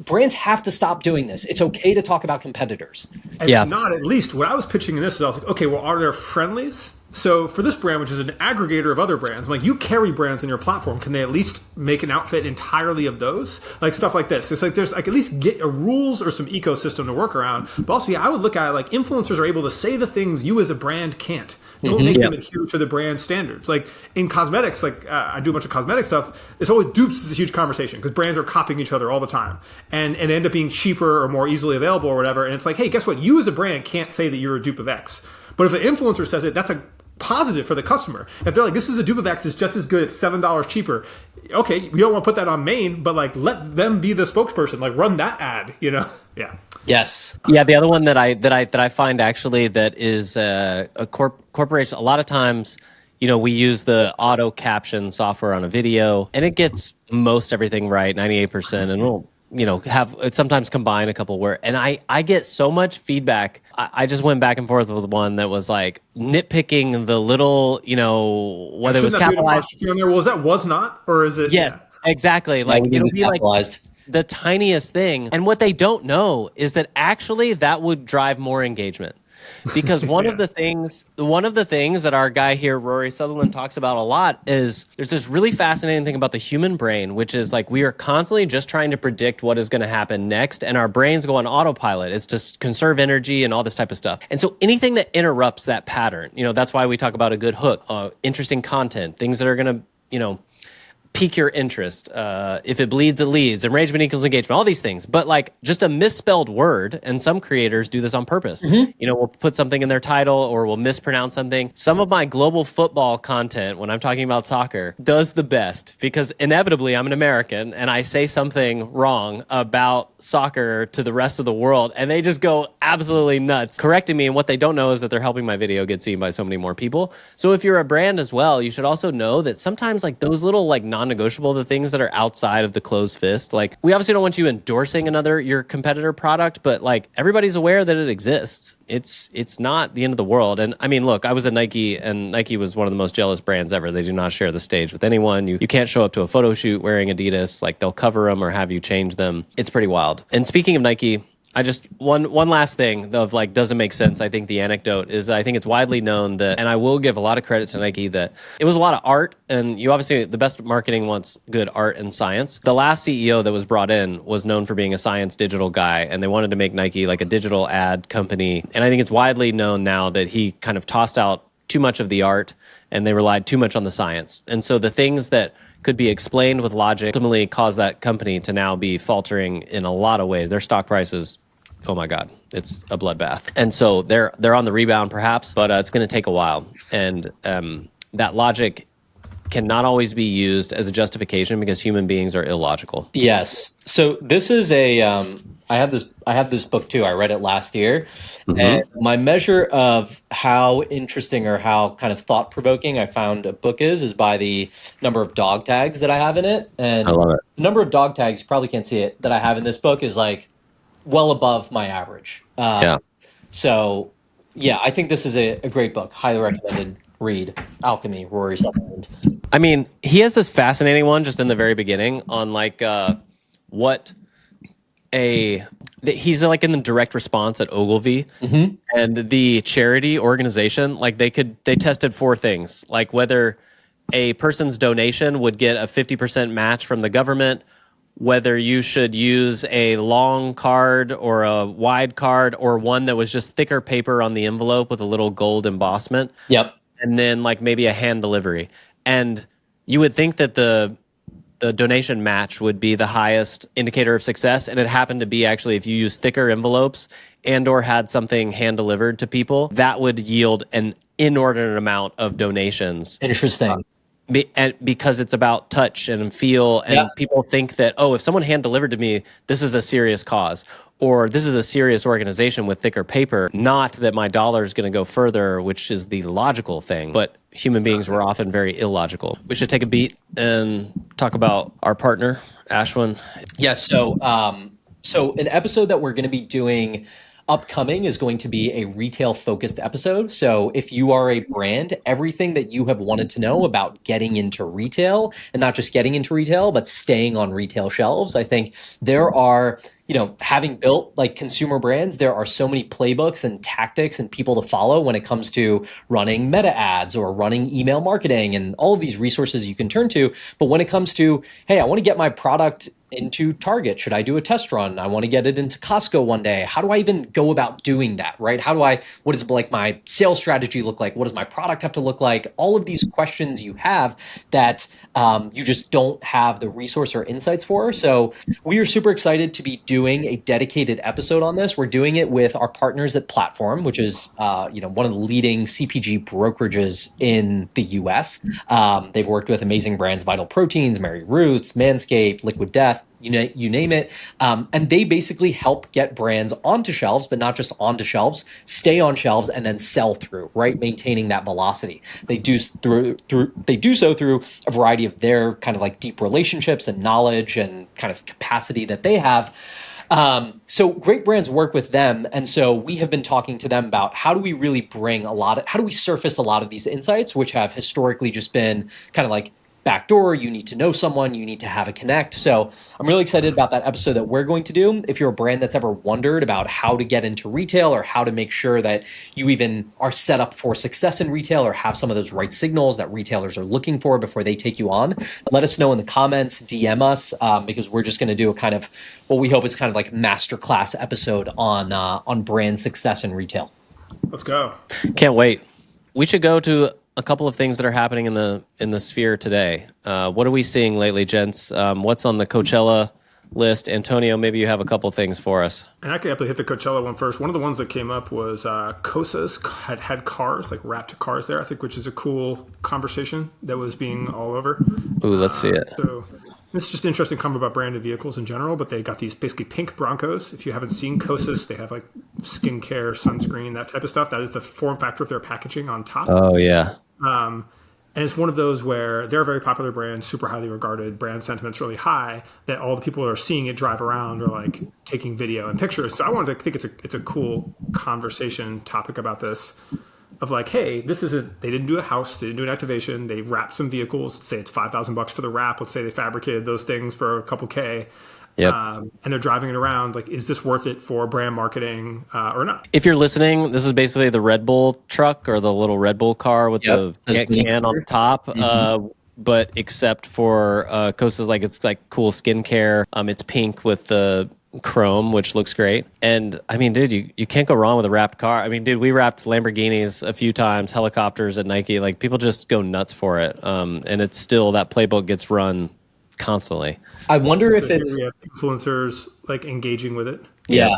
brands have to stop doing this. It's okay to talk about competitors. And not at least, what I was pitching in this is I was like, okay, well, are there friendlies? So for this brand, which is an aggregator of other brands, I'm like, you carry brands in your platform. Can they at least make an outfit entirely of those? Like stuff like this. It's like, there's like at least get a rules or some ecosystem to work around. But also, I would look at it like influencers are able to say the things you as a brand can't. Don't make them adhere to the brand standards. Like in cosmetics, like I do a bunch of cosmetic stuff. It's always dupes is a huge conversation because brands are copying each other all the time, and they end up being cheaper or more easily available or whatever. And it's like, hey, guess what? You as a brand can't say that you're a dupe of X. But if an influencer says it, that's a positive for the customer. If they're like, this is a dupe of X, it's just as good, it's $7 cheaper. Okay, we don't want to put that on main, but like let them be the spokesperson. Like run that ad, you know? Yeah. Yes. Yeah. The other one that I find actually that is a corporation. A lot of times, we use the auto caption software on a video, and it gets most everything right, 98%, and we'll have it sometimes combine a couple words. And I get so much feedback. I just went back and forth with one that was like nitpicking the little, whether it was capitalized. On there? Was that was not, or is it? Yes, exactly. Like it'll be capitalized. Like the tiniest thing. And what they don't know is that actually that would drive more engagement. Because one of the things that our guy here, Rory Sutherland, talks about a lot is there's this really fascinating thing about the human brain, which is like we are constantly just trying to predict what is going to happen next, and our brains go on autopilot. It's to conserve energy and all this type of stuff. And so anything that interrupts that pattern, that's why we talk about a good hook, interesting content, things that are going to, pique your interest. If it bleeds, it leads. Arrangement equals engagement. All these things, but like just a misspelled word. And some creators do this on purpose. We'll put something in their title or we'll mispronounce something. Some of my global football content, when I'm talking about soccer, does the best because inevitably I'm an American and I say something wrong about soccer to the rest of the world, and they just go absolutely nuts correcting me. And what they don't know is that they're helping my video get seen by so many more people. So if you're a brand as well, you should also know that sometimes like those little like non-negotiable, the things that are outside of the closed fist, like we obviously don't want you endorsing your competitor product, but like everybody's aware that it exists. It's not the end of the world. And I mean, look, I was at Nike, and Nike was one of the most jealous brands ever. They do not share the stage with anyone. You can't show up to a photo shoot wearing Adidas. Like they'll cover them or have you change them. It's pretty wild. And speaking of Nike, I just one last thing of like doesn't make sense. I think the anecdote is I think it's widely known that, and I will give a lot of credit to Nike, that it was a lot of art, and you obviously the best marketing wants good art and science. The last CEO that was brought in was known for being a science digital guy, and they wanted to make Nike like a digital ad company. And I think it's widely known now that he kind of tossed out too much of the art and they relied too much on the science. And so the things that could be explained with logic ultimately caused that company to now be faltering in a lot of ways. Their stock prices, oh my God, it's a bloodbath. And so they're on the rebound perhaps, but it's going to take a while. And that logic cannot always be used as a justification because human beings are illogical. Yes. So this is I have this book too. I read it last year, and my measure of how interesting or how kind of thought provoking I found a book is by the number of dog tags that I have in it. And I love it. The number of dog tags, you probably can't see it, that I have in this book is like well above my average. So yeah, I think this is a great book. Highly recommended read. Alchemy, Rory Sutherland. I mean, he has this fascinating one just in the very beginning on like he's like in the direct response at Ogilvy, and the charity organization, like they tested 4 things, like whether a person's donation would get a 50% match from the government, whether you should use a long card or a wide card or one that was just thicker paper on the envelope with a little gold embossment. Yep. And then like maybe a hand delivery. And you would think that the donation match would be the highest indicator of success. And it happened to be actually if you use thicker envelopes and or had something hand delivered to people, that would yield an inordinate amount of donations. Interesting. Because it's about touch and feel, and people think that, oh, if someone hand delivered to me, this is a serious cause, or this is a serious organization with thicker paper, not that my dollar is going to go further, which is the logical thing. But human beings were often very illogical. We should take a beat and talk about our partner, Ashwin. Yes. So an episode that we're going to be doing upcoming is going to be a retail focused episode. So if you are a brand, everything that you have wanted to know about getting into retail, and not just getting into retail, but staying on retail shelves, I think there are, having built like consumer brands, there are so many playbooks and tactics and people to follow when it comes to running meta ads or running email marketing and all of these resources you can turn to. But when it comes to, hey, I want to get my product into Target, should I do a test run? I want to get it into Costco one day. How do I even go about doing that, right? What does like my sales strategy look like? What does my product have to look like? All of these questions you have that you just don't have the resource or insights for. So we are super excited to be doing a dedicated episode on this. We're doing it with our partners at Platform, which is one of the leading CPG brokerages in the US. They've worked with amazing brands, Vital Proteins, Mary Ruth's, Manscaped, Liquid Death, you name it. And they basically help get brands onto shelves, but not just onto shelves, stay on shelves and then sell through, right? Maintaining that velocity. They do so through a variety of their kind of like deep relationships and knowledge and kind of capacity that they have. So great brands work with them. And so we have been talking to them about how do we really how do we surface a lot of these insights, which have historically just been kind of like backdoor. You need to know someone, you need to have a connect. So I'm really excited about that episode that we're going to do. If you're a brand that's ever wondered about how to get into retail or how to make sure that you even are set up for success in retail or have some of those right signals that retailers are looking for before they take you on, let us know in the comments, DM us, because we're just going to do a kind of what we hope is kind of like masterclass episode on brand success in retail. Let's go. Can't wait. We should go to a couple of things that are happening in the sphere today. What are we seeing lately, gents? What's on the Coachella list? Antonio, maybe you have a couple things for us. And I could have to hit the Coachella one first. One of the ones that came up was Kosa's had cars, like wrapped cars there, I think, which is a cool conversation that was being all over. Ooh, let's see it. So this is just interesting convo about branded vehicles in general, but they got these basically pink Broncos. If you haven't seen Kosas, they have like skincare, sunscreen, that type of stuff. That is the form factor of their packaging on top. Oh, yeah. And it's one of those where they're a very popular brand, super highly regarded, brand sentiment's really high, that all the people that are seeing it drive around are like taking video and pictures. So I wanted to think it's a cool conversation topic about this. Of like, hey, they didn't do a house, they didn't do an activation, they wrapped some vehicles. Let's say it's $5,000 for the wrap. Let's say they fabricated those things for a couple K. Yep. And they're driving it around. Like, is this worth it for brand marketing or not? If you're listening, this is basically the Red Bull truck or the little Red Bull car with the can on the top. But except for Costa's, like, it's like cool skincare. It's pink with the chrome, which looks great. And I mean, dude, you can't go wrong with a wrapped car. I mean, dude, we wrapped Lamborghinis a few times, helicopters at Nike. Like, people just go nuts for it. And it's still, that playbook gets run constantly. I wonder if it's influencers like engaging with it. Yeah.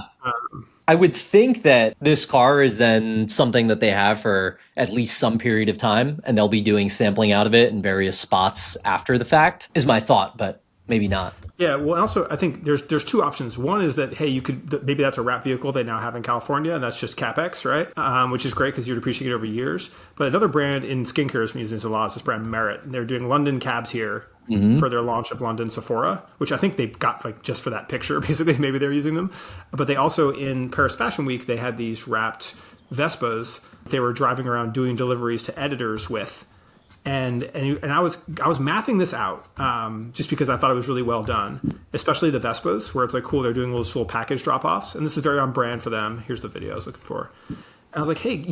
I would think that this car is then something that they have for at least some period of time, and they'll be doing sampling out of it in various spots after the fact, is my thought, but maybe not. Yeah, well, also, I think there's two options. One is that, hey, maybe that's a wrap vehicle they now have in California, and that's just CapEx, right? Which is great because you'd appreciate it over years. But another brand in skincare is using a lot is this brand Merit, and they're doing London cabs here for their launch of London Sephora, which I think they got like just for that picture, basically. Maybe they're using them. But they also, in Paris Fashion Week, they had these wrapped Vespas they were driving around doing deliveries to editors with. And I was mathing this out just because I thought it was really well done, especially the Vespas, where it's like, cool, they're doing little package drop-offs, and this is very on brand for them. Here's the video I was looking for. And I was like, hey,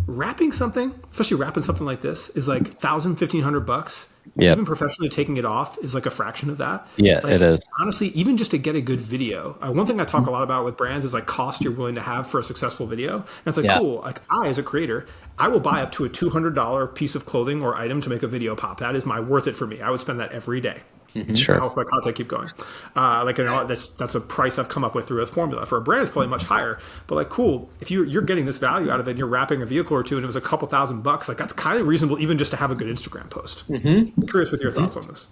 wrapping something, especially wrapping something like this, is like $1,000, $1,500. Yep. Even professionally taking it off is like a fraction of that. Yeah, like, it is. Honestly, even just to get a good video. One thing I talk a lot about with brands is like cost you're willing to have for a successful video. And it's like, cool, like I, as a creator, I will buy up to a $200 piece of clothing or item to make a video pop. That is worth it for me. I would spend that every day. Sure. To help my content keep going. That's a price I've come up with through a formula. For a brand, it's probably much higher. But like, cool, if you're getting this value out of it, and you're wrapping a vehicle or two, and it was a couple $1,000, like that's kind of reasonable, even just to have a good Instagram post. I'm curious with your thoughts on this.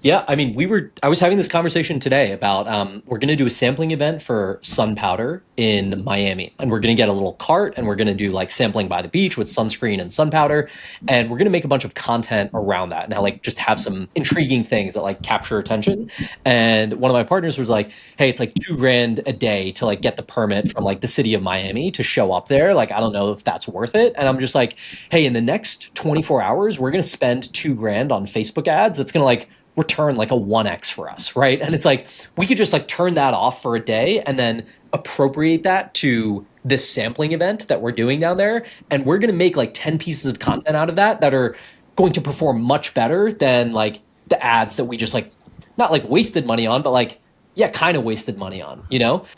Yeah, I mean, I was having this conversation today about we're going to do a sampling event for sun powder in Miami, and we're going to get a little cart, and we're going to do like sampling by the beach with sunscreen and sun powder, and we're going to make a bunch of content around that. Now, like, just have some intriguing things that like capture attention. And one of my partners was like, hey, it's like $2,000 a day to like get the permit from like the city of Miami to show up there. Like, I don't know if that's worth it. And I'm just like, hey, in the next 24 hours, we're going to spend $2,000 on Facebook ads. That's going to like return like a 1x for us, right? And it's like, we could just like turn that off for a day and then appropriate that to this sampling event that we're doing down there. And we're going to make like 10 pieces of content out of that are going to perform much better than like the ads that we just like, not like wasted money on, but like, yeah, kind of wasted money on,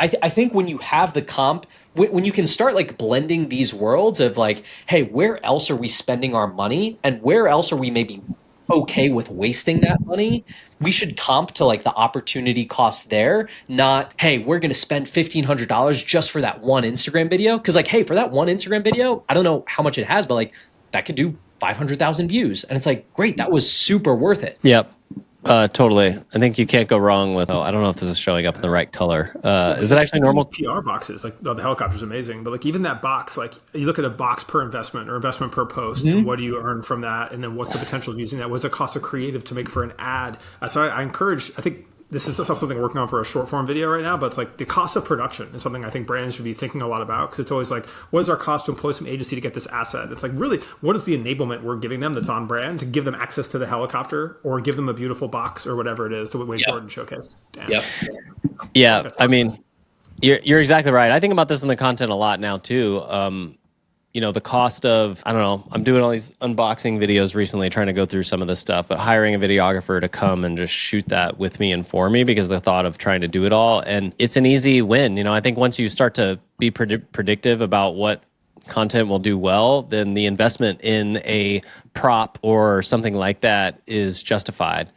I think when you have the comp, when you can start like blending these worlds of like, hey, where else are we spending our money and where else are we maybe okay with wasting that money, we should comp to like the opportunity cost there, not, hey, we're going to spend $1,500 just for that one Instagram video. Cause like, hey, for that one Instagram video, I don't know how much it has, but like that could do 500,000 views. And it's like, great, that was super worth it. Yep. Totally. I think you can't go wrong with. Oh, I don't know if this is showing up in the right color. Is it actually normal? PR boxes, like the helicopter's amazing, but like even that box, like you look at a box per investment or investment per post, and what do you earn from that, and then what's the potential of using that? What's the cost of creative to make for an ad? So I encourage. I think this is also something I'm working on for a short form video right now, but it's like the cost of production is something I think brands should be thinking a lot about, because it's always like, what is our cost to employ some agency to get this asset? It's like, really, what is the enablement we're giving them that's on brand to give them access to the helicopter or give them a beautiful box or whatever it is, to what Wayne Jordan showcased? Damn. Yep. Yeah, I mean, you're exactly right. I think about this in the content a lot now too. The cost of, I don't know, I'm doing all these unboxing videos recently, trying to go through some of this stuff, but hiring a videographer to come and just shoot that with me and for me, because the thought of trying to do it all, and it's an easy win. I think once you start to be predictive about what content will do well, then the investment in a prop or something like that is justified.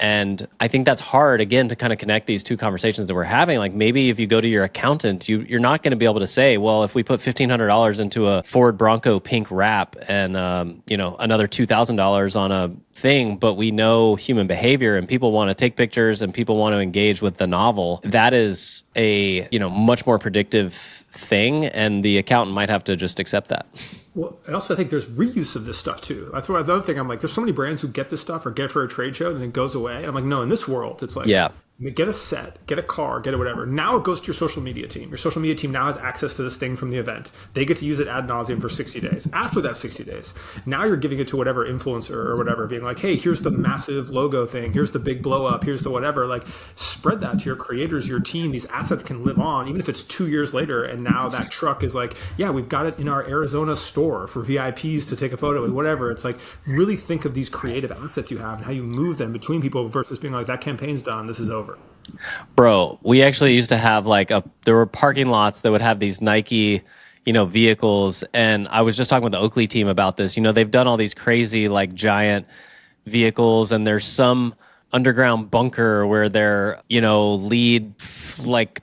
And I think that's hard, again, to kind of connect these two conversations that we're having. Like, maybe if you go to your accountant, you're not going to be able to say, well, if we put $1,500 into a Ford Bronco pink wrap and, another $2,000 on a thing, but we know human behavior and people want to take pictures and people want to engage with the novel, that is a, much more predictive thing. And the accountant might have to just accept that. Well, and also I think there's reuse of this stuff too. That's why the other thing, I'm like, there's so many brands who get this stuff or get it for a trade show, then it goes away. I'm like, no, in this world, it's like, get a set, get a car, get it whatever. Now it goes to your social media team. Your social media team now has access to this thing from the event. They get to use it ad nauseum for 60 days. After that 60 days, now you're giving it to whatever influencer or whatever, being like, hey, here's the massive logo thing. Here's the big blow up. Here's the whatever. Like, spread that to your creators, your team. These assets can live on, even if it's 2 years later. And now that truck is like, yeah, we've got it in our Arizona store for VIPs to take a photo with, whatever. It's like, really think of these creative assets you have and how you move them between people versus being like, that campaign's done, this is over. Bro, we actually used to have there were parking lots that would have these Nike, vehicles. And I was just talking with the Oakley team about this. They've done all these crazy, giant vehicles, and there's some underground bunker where their, lead,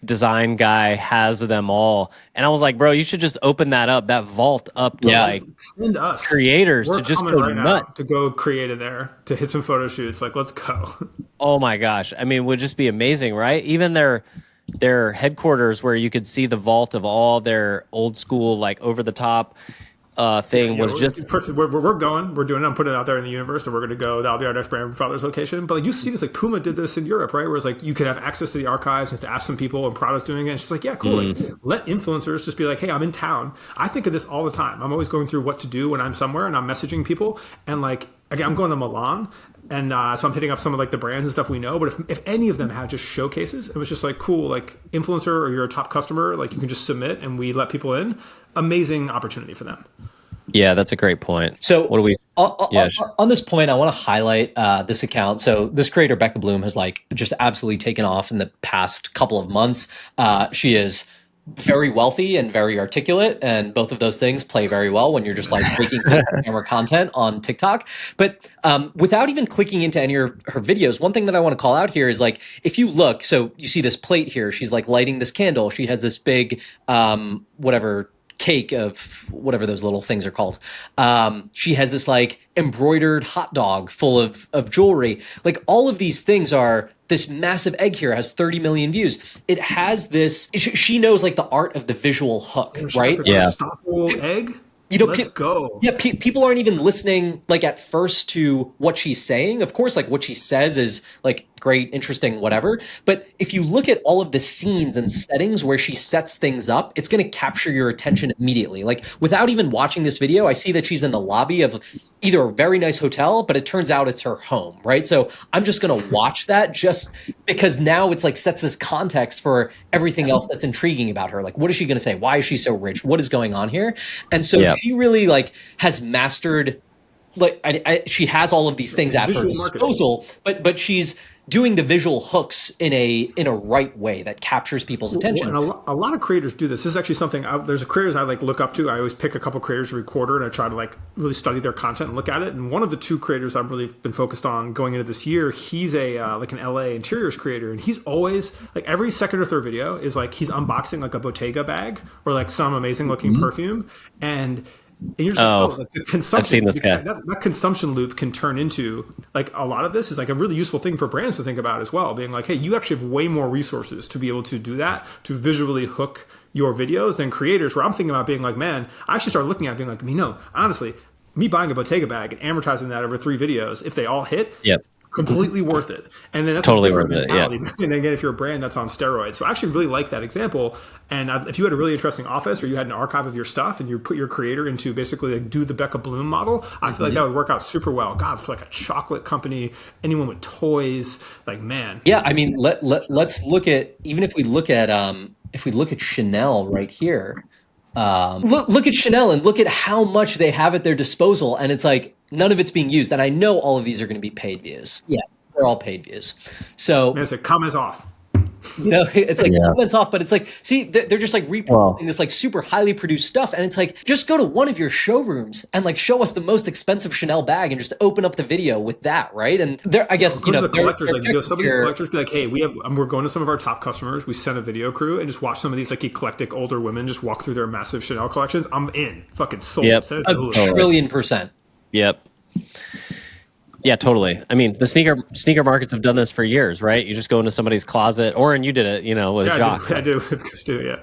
design guy has them all. And I was like, bro, you should just open that vault up to send us creators to just go nuts, to go create it there, to hit some photo shoots. Like, let's go. Oh my gosh. I mean, it would just be amazing, right? Even their headquarters, where you could see the vault of all their old school, over the top thing, was just. We're going. We're doing it. I'm putting it out there in the universe, and we're going to go. That'll be our next Brand Fathers location. But you see this, Puma did this in Europe, right? Where it's like you could have access to the archives and to ask some people, and Prado's doing it. And it's just like, yeah, cool. Let influencers just be like, hey, I'm in town. I think of this all the time. I'm always going through what to do when I'm somewhere, and I'm messaging people. And again, I'm going to Milan. And so I'm hitting up some of the brands and stuff we know. But if any of them had just showcases, it was just cool, influencer, or you're a top customer, you can just submit and we let people in. Amazing opportunity for them. Yeah, that's a great point. So what do we? On this point, I want to highlight this account. So this creator, Becca Bloom, has just absolutely taken off in the past couple of months. She is very wealthy and very articulate, and both of those things play very well when you're just making camera content on TikTok. But without even clicking into any of her videos, one thing that I want to call out here is if you look, so you see this plate here, she's lighting this candle. She has this big cake of whatever those little things are called. She has this embroidered hot dog full of jewelry. All of these things are. This massive egg here has 30 million views. It has this. She knows the art of the visual hook, right? Yeah. Egg. Let's go. Yeah, people aren't even listening at first to what she's saying. Of course, what she says is great, interesting, whatever. But if you look at all of the scenes and settings where she sets things up, it's going to capture your attention immediately. Without even watching this video, I see that she's in the lobby of either a very nice hotel, but it turns out it's her home, right? So I'm just going to watch that just because now it's sets this context for everything else that's intriguing about her. What is she going to say? Why is she so rich? What is going on here? And so she really has mastered. She has all of these things at her disposal, but she's doing the visual hooks in a right way that captures people's attention. And a lot of creators do this. This is actually something. There's creators I look up to. I always pick a couple creators, recorder, and I try to really study their content and look at it. And one of the two creators I've really been focused on going into this year, he's a an LA interiors creator, and he's always every second or third video is he's unboxing a Bottega bag or some amazing looking perfume. And And you're just like the consumption. I've seen this guy. That consumption loop can turn into like a lot of this is like a really useful thing for brands to think about as well. Being like, hey, you actually have way more resources to be able to do that, to visually hook your videos than creators. Where I'm thinking about being like, man, I actually start looking at it being like, honestly, me buying a Bottega bag and amortizing that over 3 videos, if they all hit, completely worth it. And then that's totally a different worth mentality. It. And again, if you're a brand that's on steroids. So I actually really like that example. And if you had a really interesting office or you had an archive of your stuff and you put your creator into basically like do the Becca Bloom model, I feel like that would work out super well. God, for like a chocolate company, anyone with toys, like, man. Yeah, I mean, let's look at, even if we look at Chanel right here, look at Chanel and look at how much they have at their disposal, and it's like none of it's being used. And I know all of these are going to be paid views. Yeah, they're all paid views. So man, it's like comments off. It's like comments off, but it's like, see, they're just like reposting this like super highly produced stuff, and it's like, just go to one of your showrooms and like show us the most expensive Chanel bag and just open up the video with that, right? And there, I guess, the collectors, like some of these collectors be like, hey, we're going to some of our top customers. We send a video crew and just watch some of these like eclectic older women just walk through their massive Chanel collections. I'm in, fucking sold. Yep. A trillion %. Yep. Yeah, totally. I mean, the sneaker markets have done this for years, right? You just go into somebody's closet, or and you did it, with Jacques. I do with Stu, yeah.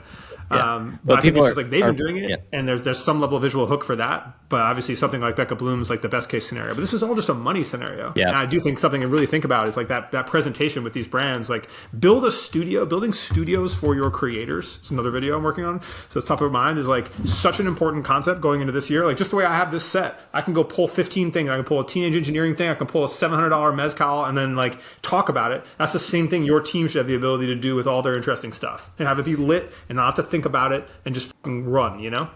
But I think it's just like they've been doing it, and there's some level of visual hook for that. But obviously, something like Becca Bloom is like the best case scenario. But this is all just a money scenario. Yeah. And I do think something to really think about is like that presentation with these brands. Like building studios for your creators. It's another video I'm working on, so it's top of mind. Is like such an important concept going into this year. Like just the way I have this set, I can go pull 15 things. I can pull a teenage engineering thing. I can pull a $700 mezcal, and then like talk about it. That's the same thing your team should have the ability to do with all their interesting stuff, and have it be lit, and not have to think about it, and just fucking run,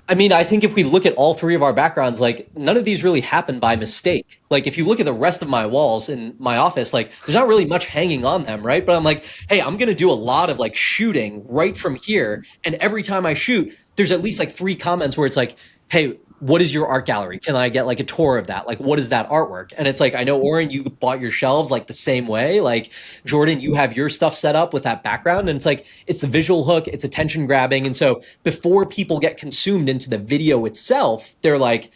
I mean, I think if we look at all 3 of our backgrounds, like none of these really happened by mistake. Like if you look at the rest of my walls in my office, like there's not really much hanging on them, right? But I'm like, hey, I'm going to do a lot of like shooting right from here. And every time I shoot, there's at least like 3 comments where it's like, hey, what is your art gallery? Can I get like a tour of that? Like, what is that artwork? And it's like, I know, Oren, you bought your shelves like the same way. Like, Jordan, you have your stuff set up with that background. And it's like, it's the visual hook, it's attention grabbing. And so before people get consumed into the video itself, they're like,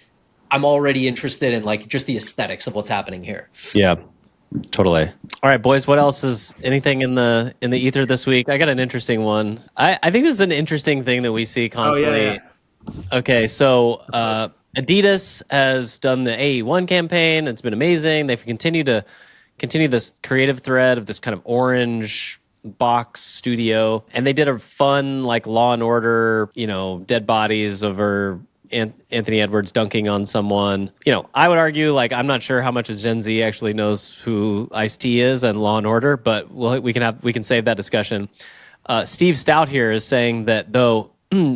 I'm already interested in like just the aesthetics of what's happening here. Yeah. Totally. All right, boys, what else is anything in the ether this week? I got an interesting one. I think this is an interesting thing that we see constantly. Oh, yeah. Okay, so Adidas has done the AE1 campaign. It's been amazing. They've continued this creative thread of this kind of orange box studio, and they did a fun like Law and Order, dead bodies over Anthony Edwards dunking on someone. I would argue like I'm not sure how much of Gen Z actually knows who Ice-T is and Law and Order, but we can save that discussion. Steve Stout here is saying that though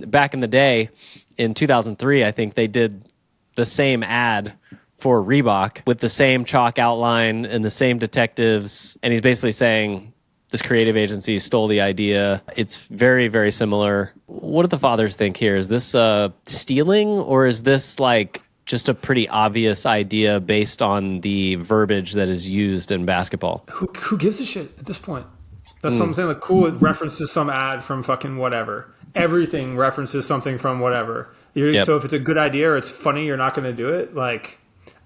back in the day, in 2003, I think they did the same ad for Reebok with the same chalk outline and the same detectives. And he's basically saying this creative agency stole the idea. It's very, very similar. What do the fathers think here? Is this stealing, or is this like just a pretty obvious idea based on the verbiage that is used in basketball? Who gives a shit at this point? That's what I'm saying. Like, cool, it references some ad from fucking whatever. Everything references something from whatever. So if it's a good idea or it's funny, you're not going to do it. Like,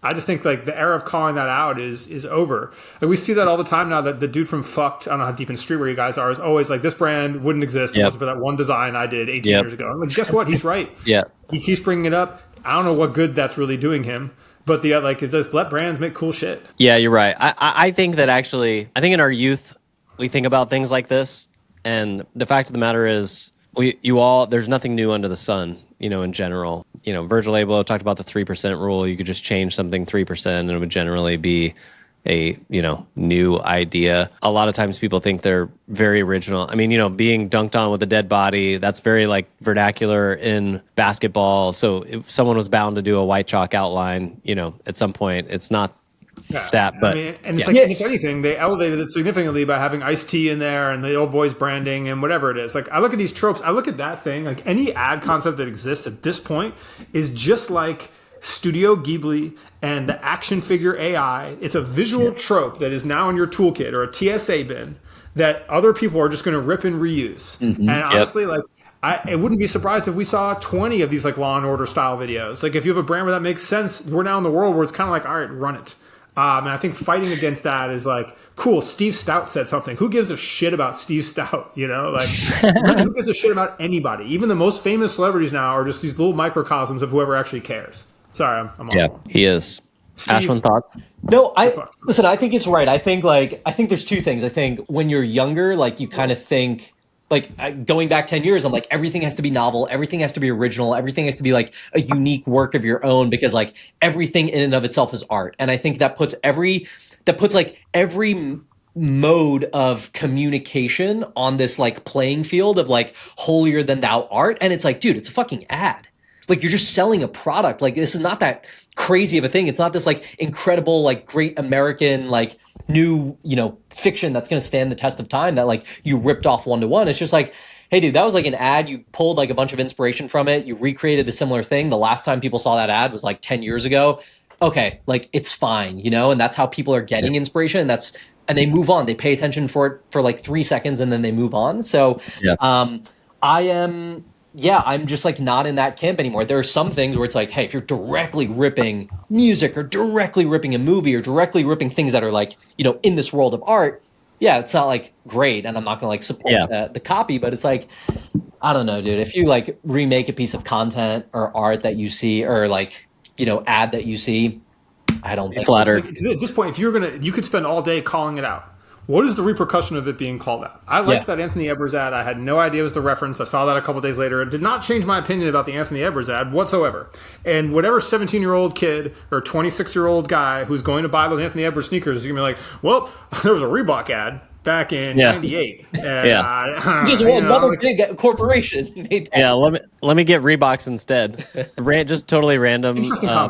I just think like the era of calling that out is over. Like we see that all the time now. That the dude from Fucked, I don't know how deep in street where you guys are, is always like, this brand wouldn't exist if it wasn't for that one design I did 18 years ago. I'm like, guess what? He's right. He keeps bringing it up. I don't know what good that's really doing him. But it's just let brands make cool shit. Yeah, you're right. I think that actually, I think in our youth, we think about things like this. And the fact of the matter is, there's nothing new under the sun, in general. Virgil Abloh talked about the 3% rule. You could just change something 3% and it would generally be a, new idea. A lot of times people think they're very original. I mean, being dunked on with a dead body, that's very like vernacular in basketball. So if someone was bound to do a white chalk outline, at some point, it's not that, but and if anything, they elevated it significantly by having Ice-T in there and the old boys branding and whatever it is. Like I look at these tropes, I look at that thing, like any ad concept that exists at this point is just like Studio Ghibli and the action figure AI. It's a visual trope that is now in your toolkit or a TSA bin that other people are just going to rip and reuse. And honestly, like I wouldn't be surprised if we saw 20 of these like Law and Order style videos. Like if you have a brand where that makes sense, we're now in the world where it's kind of like, all right, run it. And I think fighting against that is like, cool, Steve Stout said something. Who gives a shit about Steve Stout? You know, like really, who gives a shit about anybody? Even the most famous celebrities now are just these little microcosms of whoever actually cares. Sorry, I'm yeah, he is. Steve, Ashwin, thoughts? No, listen, I think it's right. I think there's two things. I think when you're younger, like you kind of think going back 10 years, I'm like, everything has to be novel. Everything has to be original. Everything has to be like a unique work of your own, because like everything in and of itself is art. And I think that puts every mode of communication on this like playing field of like holier than thou art. And it's like, dude, it's a fucking ad. Like you're just selling a product. Like this is not that crazy of a thing. It's not this like incredible, like great American, like new, fiction that's going to stand the test of time that like you ripped off one-to-one. It's just like, hey dude, that was like an ad. You pulled like a bunch of inspiration from it. You recreated a similar thing. The last time people saw that ad was like 10 years ago. Okay. Like it's fine, and that's how people are getting inspiration. And they move on. They pay attention for it for like 3 seconds and then they move on. So, I'm just like not in that camp anymore. There are some things where it's like, hey, if you're directly ripping music or directly ripping a movie or directly ripping things that are like, in this world of art, yeah, it's not like great. And I'm not going to like support the copy, but it's like, I don't know, dude, if you like remake a piece of content or art that you see or like, ad that you see, I don't think flattered. Like, at this point, if you could spend all day calling it out. What is the repercussion of it being called out? I liked that Anthony Edwards ad. I had no idea it was the reference. I saw that a couple days later. It did not change my opinion about the Anthony Edwards ad whatsoever. And whatever 17-year-old kid or 26-year-old guy who's going to buy those Anthony Edwards sneakers is going to be like, well, there was a Reebok ad back in '98. Just another big corporation. Let me get Reeboks instead. Just totally random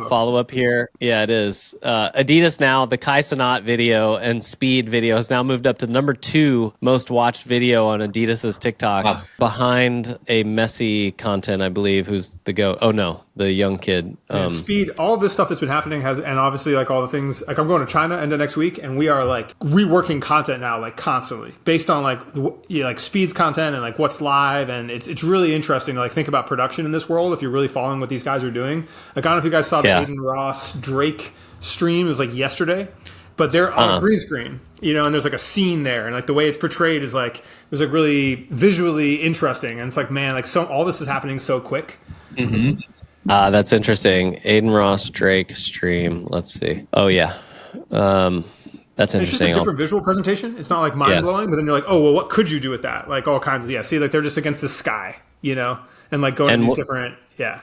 follow up here. Yeah, it is. Adidas now, the Kai Cenat video and Speed video has now moved up to number 2 most watched video on Adidas's TikTok, behind a messy content, I believe, who's the GOAT. Oh no, the young kid. Speed, all of this stuff that's been happening and obviously like all the things, like I'm going to China end of next week, and we are like reworking content now, like constantly based on like Speed's content and like what's live, and it's really interesting to like think about production in this world if you're really following what these guys are doing. Like I don't know if you guys saw the Aiden Ross Drake stream. It was like yesterday, but they're on a green screen, and there's like a scene there, and like the way it's portrayed is like it was like really visually interesting, and it's like, man, like all this is happening so quick. Mm-hmm. That's interesting. Aiden Ross Drake stream. Let's see. Oh yeah. That's interesting. It's just a different visual presentation. It's not like mind blowing, but then you're like, oh well, what could you do with that? Like all kinds of see, like they're just against the sky, and like going to these different like,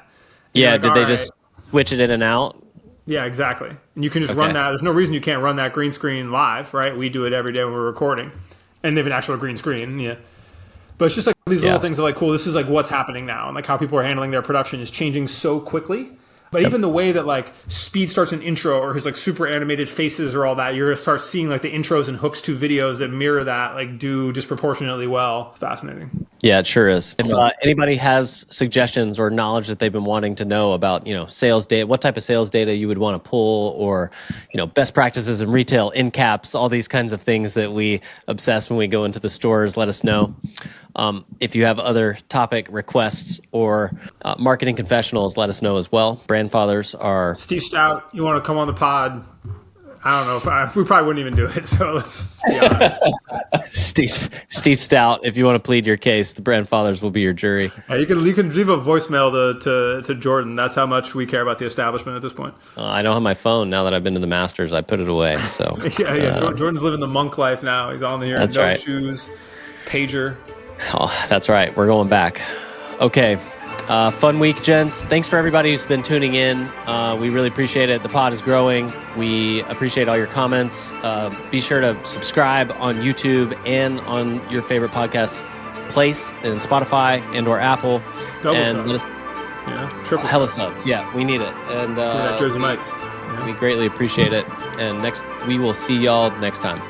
did they just switch it in and out? Yeah, exactly. And you can just run that. There's no reason you can't run that green screen live, right? We do it every day when we're recording, and they have an actual green screen. But it's just like these little things are like, cool, this is like what's happening now, and like how people are handling their production is changing so quickly. But even the way that like Speed starts an intro or his like super animated faces or all that, you're gonna start seeing like the intros and hooks to videos that mirror that, like do disproportionately well. It's fascinating. Yeah, it sure is. If anybody has suggestions or knowledge that they've been wanting to know about, sales data, what type of sales data you would want to pull, or best practices in retail, in caps, all these kinds of things that we obsess when we go into the stores, let us know. If you have other topic requests or marketing confessionals, let us know as well. Brand fathers are Steve Stout. You want to come on the pod? I don't know. We probably wouldn't even do it. So let's be honest. Steve Stout. If you want to plead your case, the brand fathers will be your jury. You can leave a voicemail to Jordan. That's how much we care about the establishment at this point. I don't have my phone now that I've been to the Masters. I put it away. So Jordan's living the monk life now. He's on here. That's right. Shoes, pager. Oh, that's right. We're going back. Okay. Fun week, gents. Thanks for everybody who's been tuning in. We really appreciate it. The pod is growing. We appreciate all your comments. Be sure to subscribe on YouTube and on your favorite podcast place, and Spotify and or Apple. Let us triple hella subs. Yeah, we need it. And Jersey Mike's. We greatly appreciate it. And we will see y'all next time.